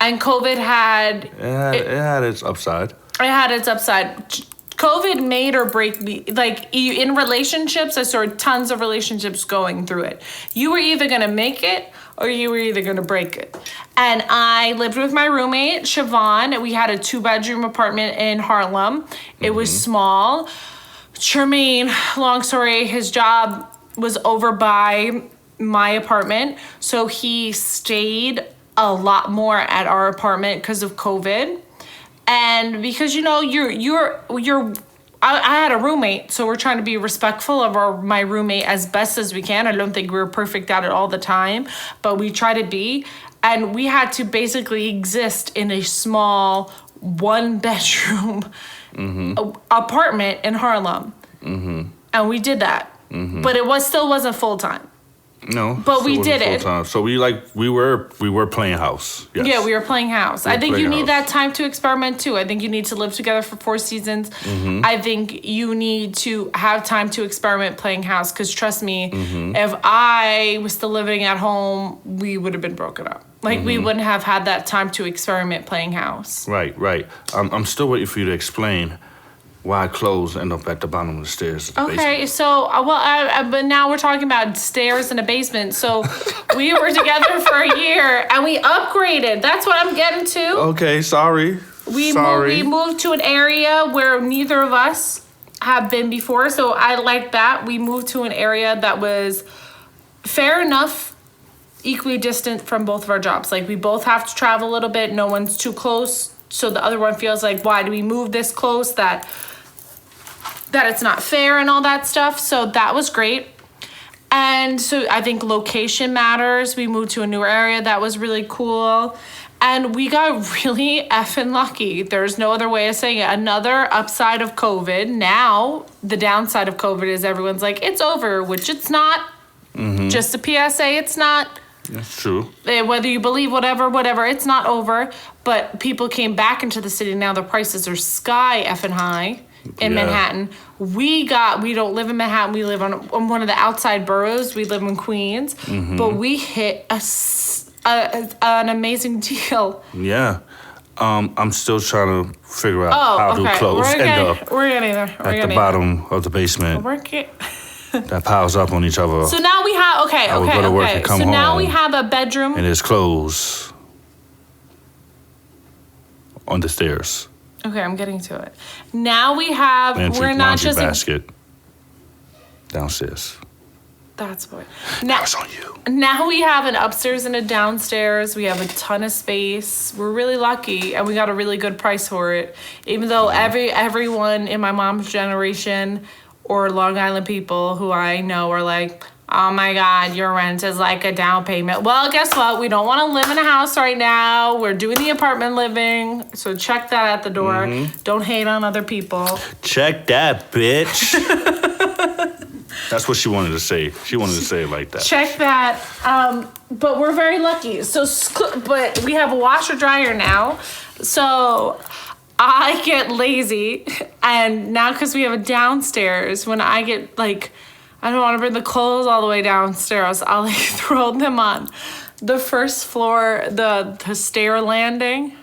And COVID had... It had its upside. It had its upside. COVID made or break me. Like, in relationships, I saw tons of relationships going through it. You were either going to make it or you were either going to break it. And I lived with my roommate, Siobhan. We had a 2-bedroom apartment in Harlem. It was small. Tremaine, long story, his job was over by my apartment. So he stayed a lot more at our apartment because of COVID. And because, I had a roommate, so we're trying to be respectful of my roommate as best as we can. I don't think we were perfect at it all the time, but we try to be. And we had to basically exist in a small 1-bedroom apartment in Harlem. And we did that. But it still wasn't full-time. No, but we did it. So we were playing house. Yes. Yeah, we were playing house. I think you need that time to experiment too. I think you need to live together for 4 seasons. I think you need to have time to experiment playing house. Because trust me, if I was still living at home, we would have been broken up. Like we wouldn't have had that time to experiment playing house. Right. I'm still waiting for you to explain why clothes end up at the bottom of the stairs. Okay, so, but now we're talking about stairs in a basement. So we were together for a year and we upgraded. That's what I'm getting to. Okay, sorry. We moved to an area where neither of us have been before. So I like that. We moved to an area that was fair enough, equidistant from both of our jobs. Like we both have to travel a little bit. No one's too close. So the other one feels like, why do we move this close that that it's not fair and all that stuff. So that was great. And so I think location matters. We moved to a newer area. That was really cool. And we got really effing lucky. There's no other way of saying it. Another upside of COVID. Now, the downside of COVID is everyone's like, it's over, which it's not. Mm-hmm. Just a PSA, it's not. That's true. Whether you believe whatever, it's not over. But people came back into the city. Now the prices are sky effing high in Manhattan. We don't live in Manhattan. We live on one of the outside boroughs. We live in Queens. Mm-hmm. But we hit an amazing deal. Yeah. I'm still trying to figure out how do clothes end up at the bottom of the basement. That piles up on each other. So now we have, So now we have a bedroom. And there's clothes on the stairs. Okay, I'm getting to it. Now we have, we're not just basket downstairs. That's what. Now it's on you. Now we have an upstairs and a downstairs. We have a ton of space. We're really lucky, and we got a really good price for it. Even though everyone in my mom's generation or Long Island people who I know are like, oh my God, your rent is like a down payment. Well, guess what? We don't want to live in a house right now. We're doing the apartment living. So check that at the door. Mm-hmm. Don't hate on other people. Check that, bitch. That's what she wanted to say. She wanted to say it like that. Check that. But we're very lucky. But we have a washer dryer now. So I get lazy. And now because we have a downstairs, when I get like, I don't want to bring the clothes all the way downstairs, I'll like throw them on the first floor, the stair landing.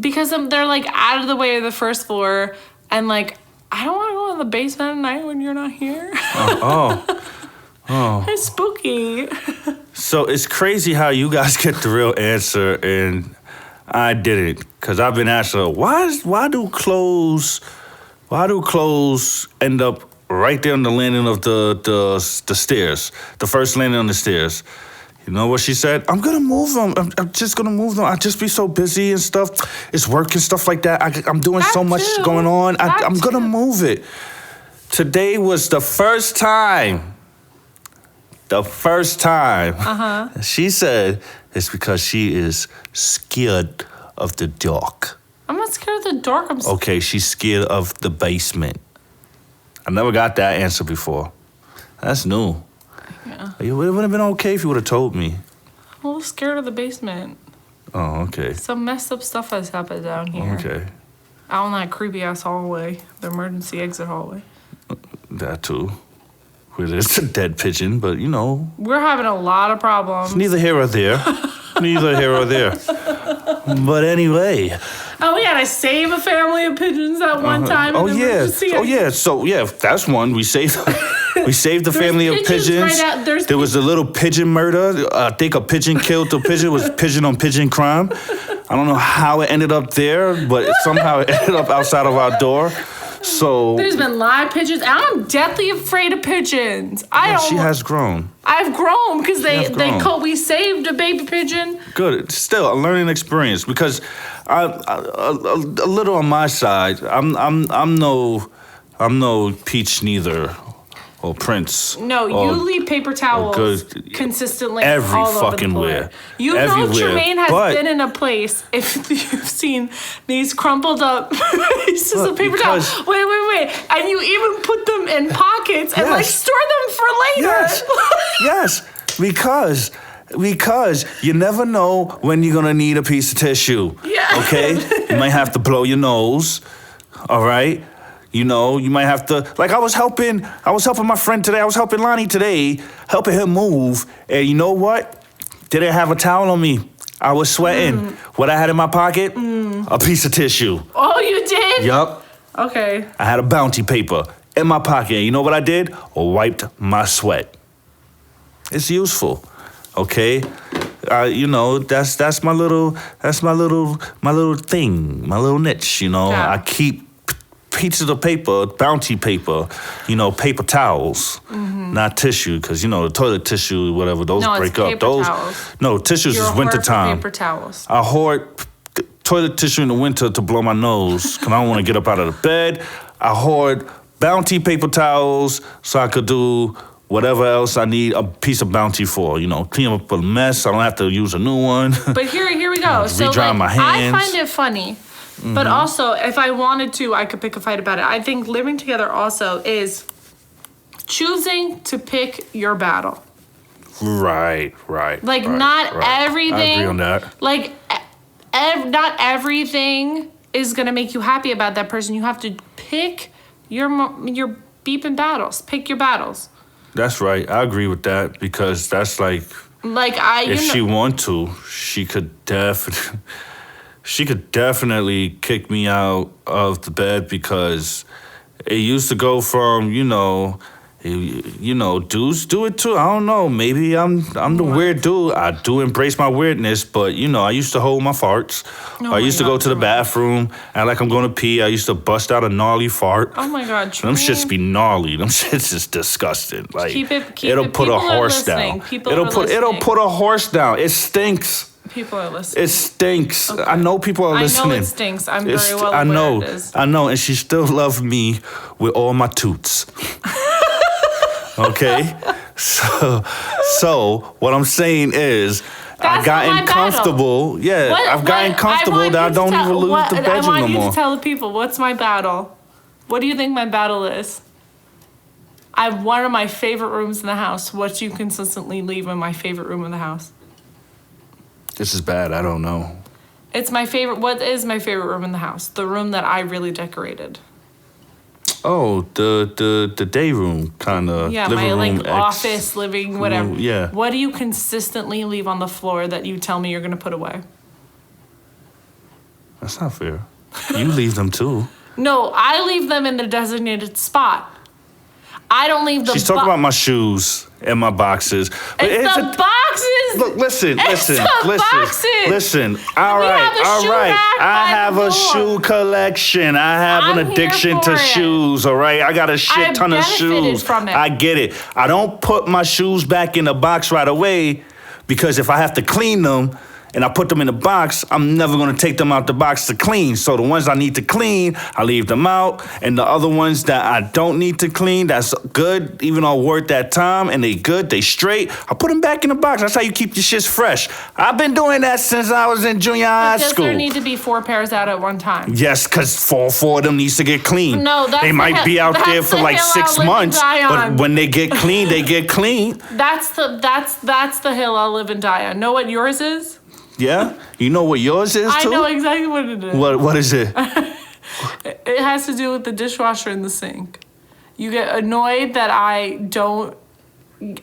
Because they're like out of the way of the first floor. And like, I don't want to go in the basement at night when you're not here. Oh. It's spooky. So it's crazy how you guys get the real answer and I didn't. Because I've been asked, why do clothes end up right there on the landing of the stairs, the first landing on the stairs? You know what she said? I'm going to move them. I'm just going to move them. I just be so busy and stuff. It's work and stuff like that. I'm doing so much going on. I'm going to move it. Today was the first time. She said it's because she is scared of the dark. I'm not scared of the dark. Okay, she's scared of the basement. I never got that answer before. That's new. Yeah. It would have been okay if you would have told me. I'm a little scared of the basement. Oh, okay. Some messed up stuff has happened down here. Okay. Out in that creepy-ass hallway, the emergency exit hallway. That too. Where there's a dead pigeon, but you know. We're having a lot of problems. It's neither here or there. But anyway. Oh, we had to save a family of pigeons at one time. Oh, yeah. So, yeah, that's one. We saved the family of pigeons. Right there was a little pigeon murder. I think a pigeon killed a pigeon. It was pigeon on pigeon crime. I don't know how it ended up there, but somehow it ended up outside of our door. So there's been live pigeons. I'm deathly afraid of pigeons. She has grown. I've grown because we saved a baby pigeon. Good. Still a learning experience because a little on my side. I'm no Peach neither. Or Prince. No, you leave paper towels consistently all over the floor. You know Tremaine has been in a place, if you've seen these crumpled up pieces of paper towels. Wait. And you even put them in pockets and like store them for later. Yes. Because you never know when you're gonna need a piece of tissue. Yeah. Okay? You might have to blow your nose. All right? You know, you might have to, like I was helping my friend today. I was helping Lonnie today, helping him move. And you know what? Didn't have a towel on me. I was sweating. What I had in my pocket? A piece of tissue. Oh, you did? Yup. Okay. I had a bounty paper in my pocket. And you know what I did? I wiped my sweat. It's useful. Okay? You know, that's my little thing, my little niche, you know. Yeah. I keep pieces of paper, bounty paper, you know, paper towels, not tissue, because, you know, the toilet tissue, whatever, those break up. Tissues is wintertime. Paper towels. I hoard toilet tissue in the winter to blow my nose, because I don't want to get up out of the bed. I hoard Bounty paper towels so I could do whatever else I need a piece of Bounty for. Clean up a mess. I don't have to use a new one. But here we go. So Re-dry my hands. I find it funny. But also, if I wanted to, I could pick a fight about it. I think living together also is choosing to pick your battle. Right. Like, not everything. I agree on that. Like, not everything is going to make you happy about that person. You have to pick your beeping battles. Pick your battles. That's right. I agree with that because that's like if she want to, she could definitely kick me out of the bed because it used to go from, dudes do it too. I don't know. Maybe I'm the weird dude. I do embrace my weirdness, but I used to hold my farts. I used to go to the bathroom, and like I'm going to pee, I used to bust out a gnarly fart. Oh my God, Them shits be gnarly. Them shits is disgusting. Like it'll put a horse down. It'll put a horse down. It stinks. People are listening. It stinks. Okay. I know people are listening. I know it stinks. I'm very well aware it is. I know, and she still loves me with all my toots. Okay? So what I'm saying is I've gotten comfortable. Yeah, I've gotten comfortable that I don't even lose the bedroom no more. I want you to tell the people, what's my battle? What do you think my battle is? I have one of my favorite rooms in the house. What do you consistently leave in my favorite room in the house? This is bad. I don't know. It's my favorite. What is my favorite room in the house? The room that I really decorated. Oh, the day room kind of. Yeah, my like office, living, whatever. Room, yeah. What do you consistently leave on the floor that you tell me you're gonna put away? That's not fair. You leave them too. No, I leave them in the designated spot. I don't leave the. She's talking about my shoes and my boxes. But it's the boxes. Look, listen. Boxes. All right. I have a shoe collection. I have an addiction to shoes. All right, I got a shit ton of shoes. From it. I get it. I don't put my shoes back in the box right away because if I have to clean them. And I put them in the box, I'm never gonna take them out the box to clean. So the ones I need to clean, I leave them out. And the other ones that I don't need to clean, that's good, even though I worked that time and they good, they straight, I put them back in the box. That's how you keep your shits fresh. I've been doing that since I was in junior high school. Does there need to be 4 pairs out at one time? Yes, because 4 of them needs to get clean. No, they might be out there for like 6 months, but when they get clean, they get clean. That's the hill I'll live and die on. Know what yours is? Yeah? You know what yours is, too? I know exactly what it is. What is it? It has to do with the dishwasher and the sink. You get annoyed that I don't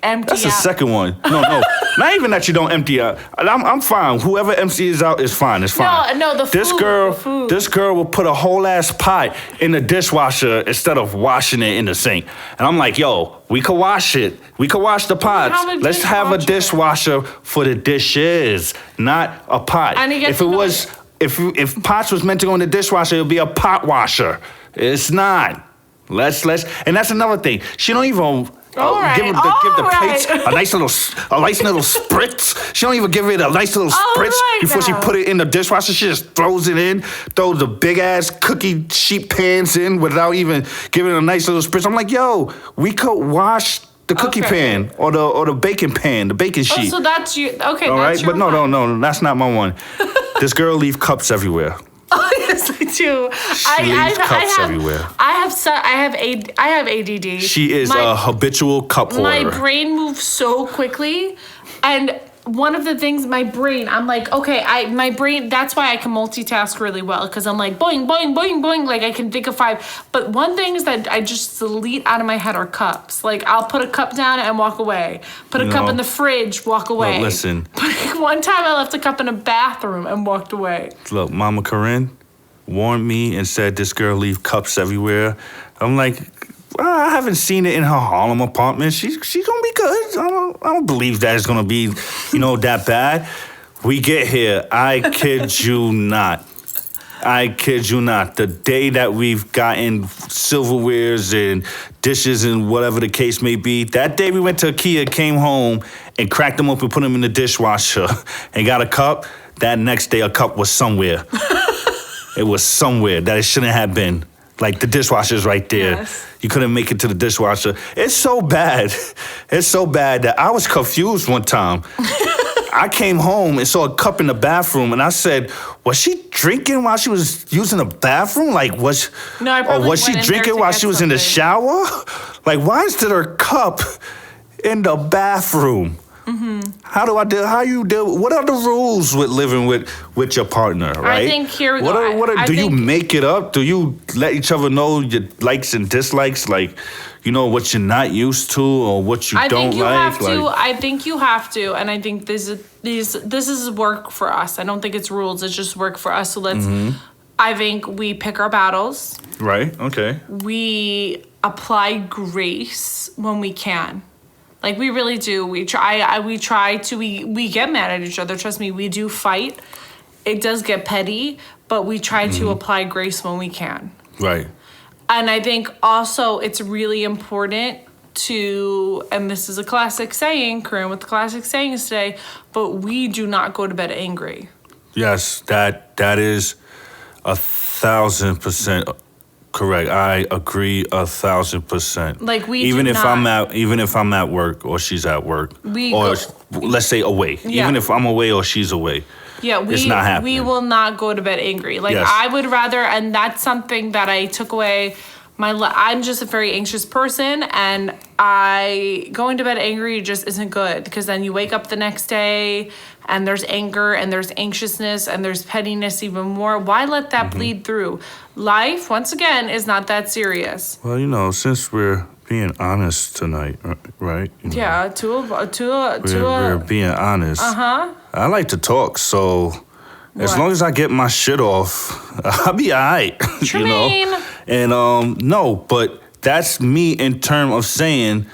empty That's the second one. No. Not even that you don't empty out. I'm fine. Whoever empties out is fine. It's fine. No, the food. This girl will put a whole ass pot in the dishwasher instead of washing it in the sink. And I'm like, yo, we could wash it. We could wash the pots. Let's have a dishwasher for the dishes, not a pot. If pots was meant to go in the dishwasher, it would be a pot washer. It's not. Let's and that's another thing. She don't even give the plates a nice little spritz. She don't even give it a nice little spritz before she put it in the dishwasher. She just throws it in, throws the big ass cookie sheet pans in without even giving it a nice little spritz. I'm like, yo, we could wash the cookie pan or the baking pan, the baking sheet. So that's you. Okay, all right, but no, that's not my one. This girl leave cups everywhere. Oh yes, I do. She leaves cups everywhere. I have ADD. She is a habitual cup holder. My brain moves so quickly, and one of the things, my brain, I'm like, okay, my brain. That's why I can multitask really well because I'm like boing, boing, boing, boing. Like I can think of 5. But one thing is that I just delete out of my head are cups. Like I'll put a cup down and walk away. Put a cup in the fridge, walk away. Look, listen. One time I left a cup in a bathroom and walked away. Look, Mama Corin warned me and said this girl leave cups everywhere. I'm like, I haven't seen it in her Harlem apartment. She's gonna be good. I don't believe that it's gonna be, that bad. We get here. I kid you not. The day that we've gotten silverwares and dishes and whatever the case may be, that day we went to IKEA, came home, and cracked them up and put them in the dishwasher and got a cup. That next day, a cup was somewhere. It was somewhere that it shouldn't have been. Like the dishwasher's right there. Yes. You couldn't make it to the dishwasher. It's so bad. It's so bad that I was confused one time. I came home and saw a cup in the bathroom, and I said, "Was she drinking while she was using the bathroom? Like, was she drinking while she was in the shower? Like, why is there a cup in the bathroom?" Mm-hmm. How you deal? What are the rules with living with your partner? Right? I think here we go. Do you make it up? Do you let each other know your likes and dislikes? Like, you know what you're not used to or what you don't like? I think you have to, and I think this is work for us. I don't think it's rules. It's just work for us. So let's. Mm-hmm. I think we pick our battles. Right. Okay. We apply grace when we can. Like, we really do. We get mad at each other. Trust me, we do fight. It does get petty, but we try to apply grace when we can. Right. And I think also it's really important to, and this is a classic saying, Corinne with the classic sayings today, but we do not go to bed angry. Yes, that is 1,000% correct. I agree 1,000%. Like, even if I'm at work or she's at work, let's say away. Yeah. Even if I'm away or she's away. Yeah, it's not happening. We will not go to bed angry. Like, yes. I would rather, and that's something that I took away. I'm just a very anxious person, and going to bed angry just isn't good, because then you wake up the next day and there's anger and there's anxiousness and there's pettiness even more. Why let that bleed through? Life, once again, is not that serious. Well, since we're being honest tonight, right? Yeah, we're being honest. Uh-huh. I like to talk, so as long as I get my shit off, I'll be all right. Tremaine. And no, but that's me in terms of saying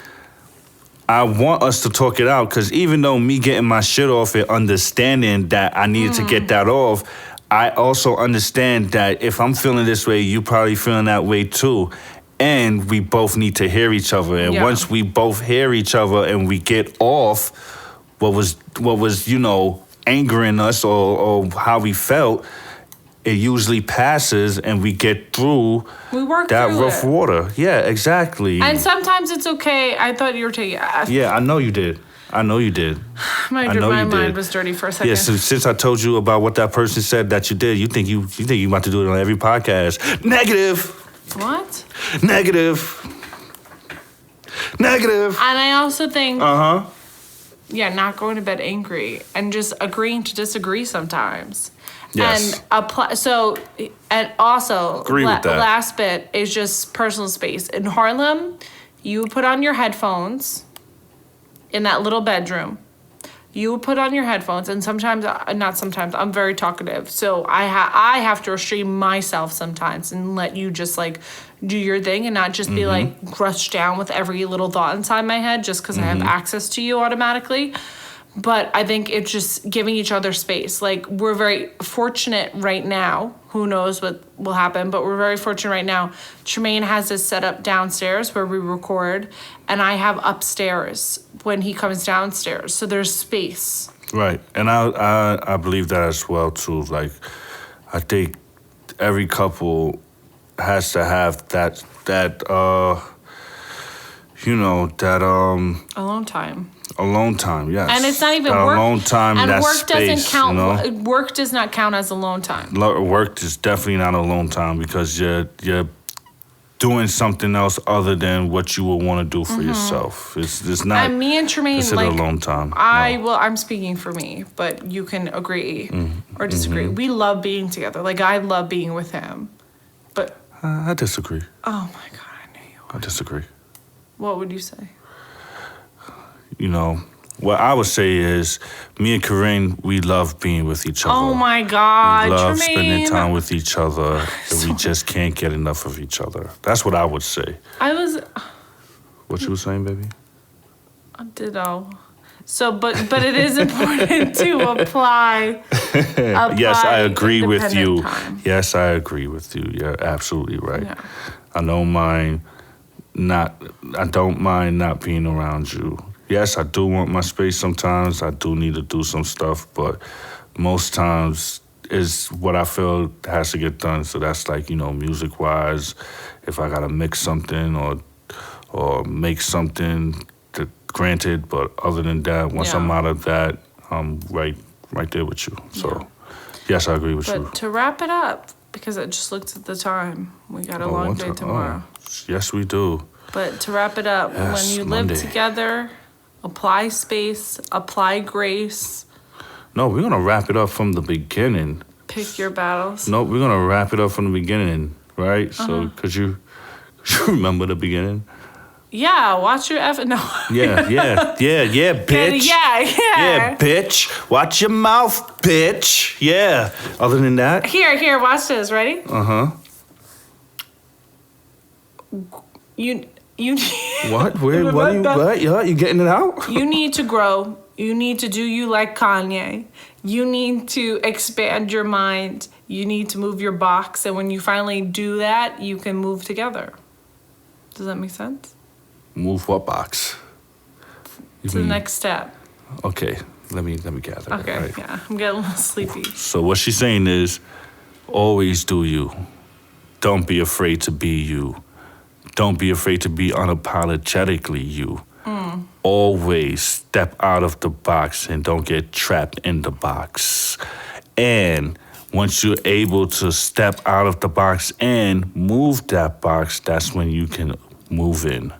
I want us to talk it out, because even though me getting my shit off and understanding that I needed to get that off, I also understand that if I'm feeling this way, you probably feeling that way too. And we both need to hear each other. And once we both hear each other and we get off what was angering us or how we felt, it usually passes and we get through that rough water. Yeah, exactly. And sometimes it's okay. I thought you were taking... Yeah, I know you did. My mind was dirty for a second. Yeah, since I told you about what that person said that you did, you think you about to do it on every podcast. Negative. What? Negative. And I also think... Uh-huh. Yeah, not going to bed angry and just agreeing to disagree sometimes. Yes. And also, agree with that. Last bit is just personal space. In Harlem, you would put on your headphones in that little bedroom. You would put on your headphones, and not sometimes, I'm very talkative. So I have to restrain myself sometimes and let you just like do your thing and not just be like rushed down with every little thought inside my head just because I have access to you automatically. But I think it's just giving each other space. Like, we're very fortunate right now. Who knows what will happen, but we're very fortunate right now. Tremaine has his setup downstairs where we record, and I have upstairs when he comes downstairs. So there's space. Right. And I believe that as well, too. Like, I think every couple has to have that alone time. Alone time, yes. And it's not even work. Alone time, and that's work space, doesn't count. You know? Work does not count as alone time. Work is definitely not alone time, because you're doing something else other than what you would want to do for yourself. It's not. And me and Tremaine, like, alone time. I'm speaking for me, but you can agree or disagree. We love being together. Like, I love being with him, but I disagree. Oh my God, I knew you would. I disagree. What would you say? What I would say is, me and Corinne, we love being with each other. Oh my God, we love Tremaine. spending time with each other, and we just can't get enough of each other. That's what I would say. What you were saying, baby? Ditto. So, but it is important to apply. Yes, I agree with you. Time. Yes, I agree with you. You're absolutely right. Yeah. I don't mind not being around you. Yes, I do want my space sometimes. I do need to do some stuff, but most times is what I feel has to get done. So that's like, music wise, if I gotta mix something or make something, granted. But other than that, once I'm out of that, I'm right there with you. So yes, I agree with you. But to wrap it up, because I just looked at the time, we got a long day tomorrow. Yes, we do. But to wrap it up, when you live together, apply space, apply grace. No, we're gonna wrap it up from the beginning. Pick your battles. No, we're gonna wrap it up from the beginning, right? So could you remember the beginning? Yeah, watch your no. Yeah, bitch. Yeah, bitch. Watch your mouth, bitch. Yeah. Other than that. Here, watch this. Ready? You What? What? Yeah, you getting it out? You need to grow. You need to do you like Kanye. You need to expand your mind. You need to move your box. And when you finally do that, you can move together. Does that make sense? Move what box? It's the next step. Okay, let me gather. Okay, right? Yeah, I'm getting a little sleepy. So what she's saying is, always do you. Don't be afraid to be you. Don't be afraid to be unapologetically you. Always step out of the box and don't get trapped in the box. And once you're able to step out of the box and move that box, that's when you can move in.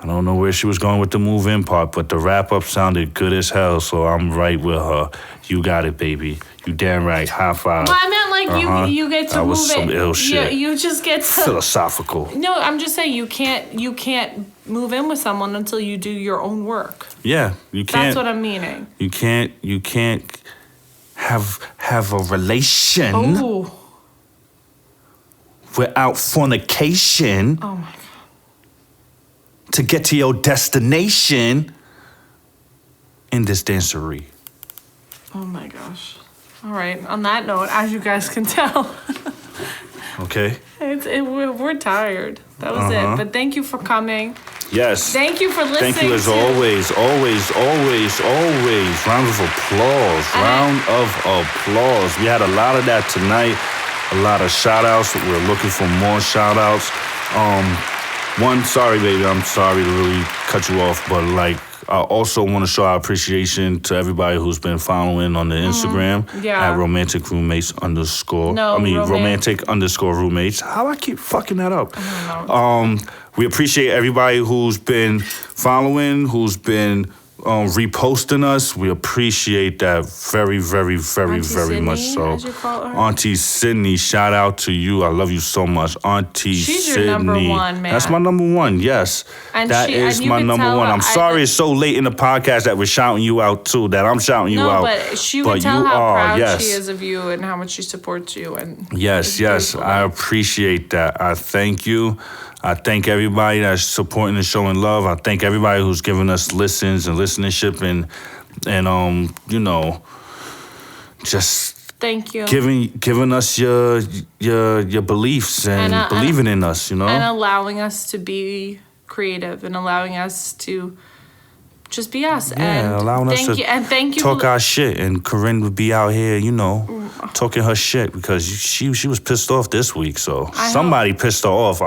I don't know where she was going with the move in part, but the wrap up sounded good as hell, so I'm right with her. You got it, baby. You damn right. High five. Well, I meant like you get to that move was some it. ill shit. You just get to philosophical. No, I'm just saying you can't move in with someone until you do your own work. Yeah, you can't. That's what I'm meaning. You can't have a relation without fornication. Oh my God. To get to your destination in this dancery. Oh my gosh. All right. On that note, as you guys can tell, okay. We're tired. That was it. But thank you for coming. Yes. Thank you for listening. Thank you as always. Round of applause. Round of applause. We had a lot of that tonight. A lot of shout outs. We're looking for more shout outs. Sorry, baby, I'm sorry to really cut you off, but I also want to show our appreciation to everybody who's been following on the Instagram at romantic roommates _. Romantic _roommates. How I keep fucking that up? I don't know. We appreciate everybody who's been following, who's been reposting us. We appreciate that very, very, very, Auntie very Sydney, much so. as you call her? Auntie Sydney, shout out to you. I love you so much. Auntie Sydney. She's your number one, man. That's my number one, yes. That is my number one. I'm sorry it's so late in the podcast that we're shouting you out too, that I'm shouting you out. No, but she would tell how proud she is of you and how much she supports you. And yes. I appreciate that. I thank you. I thank everybody that's supporting and showing love. I thank everybody who's giving us listens and listenership and just thank you giving us your beliefs and believing in us, and allowing us to be creative and allowing us to just be us. Yeah, allowing us to thank you talk our shit. And Corinne would be out here, talking her shit because she was pissed off this week. So somebody pissed her off.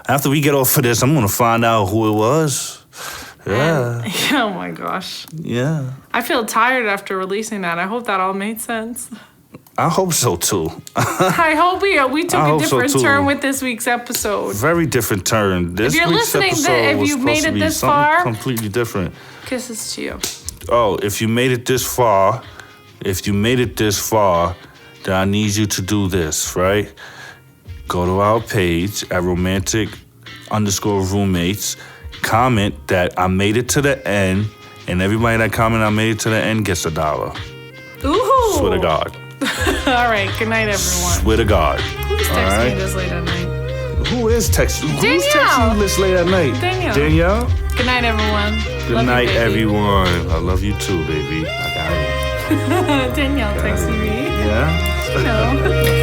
After we get off of this, I'm gonna find out who it was. Yeah. Oh my gosh. Yeah. I feel tired after releasing that. I hope that all made sense. I hope so too. I hope we took a different turn with this week's episode. Very different turn. This if you're week's listening, episode if you've made it this far, completely different. Kisses to you. Oh, if you made it this far, then I need you to do this, right? Go to our page at romantic _roommates. Comment that I made it to the end, and everybody that comment I made it to the end gets $1. Ooh. Swear to God. All right. Good night, everyone. Swear to God. Who's texting me this late at night? Who is texting? Danielle. Who's texting you this late at night? Danielle. Good night, everyone. Good night, everyone. I love you too, baby. I got it. Danielle texting me. Yeah? No.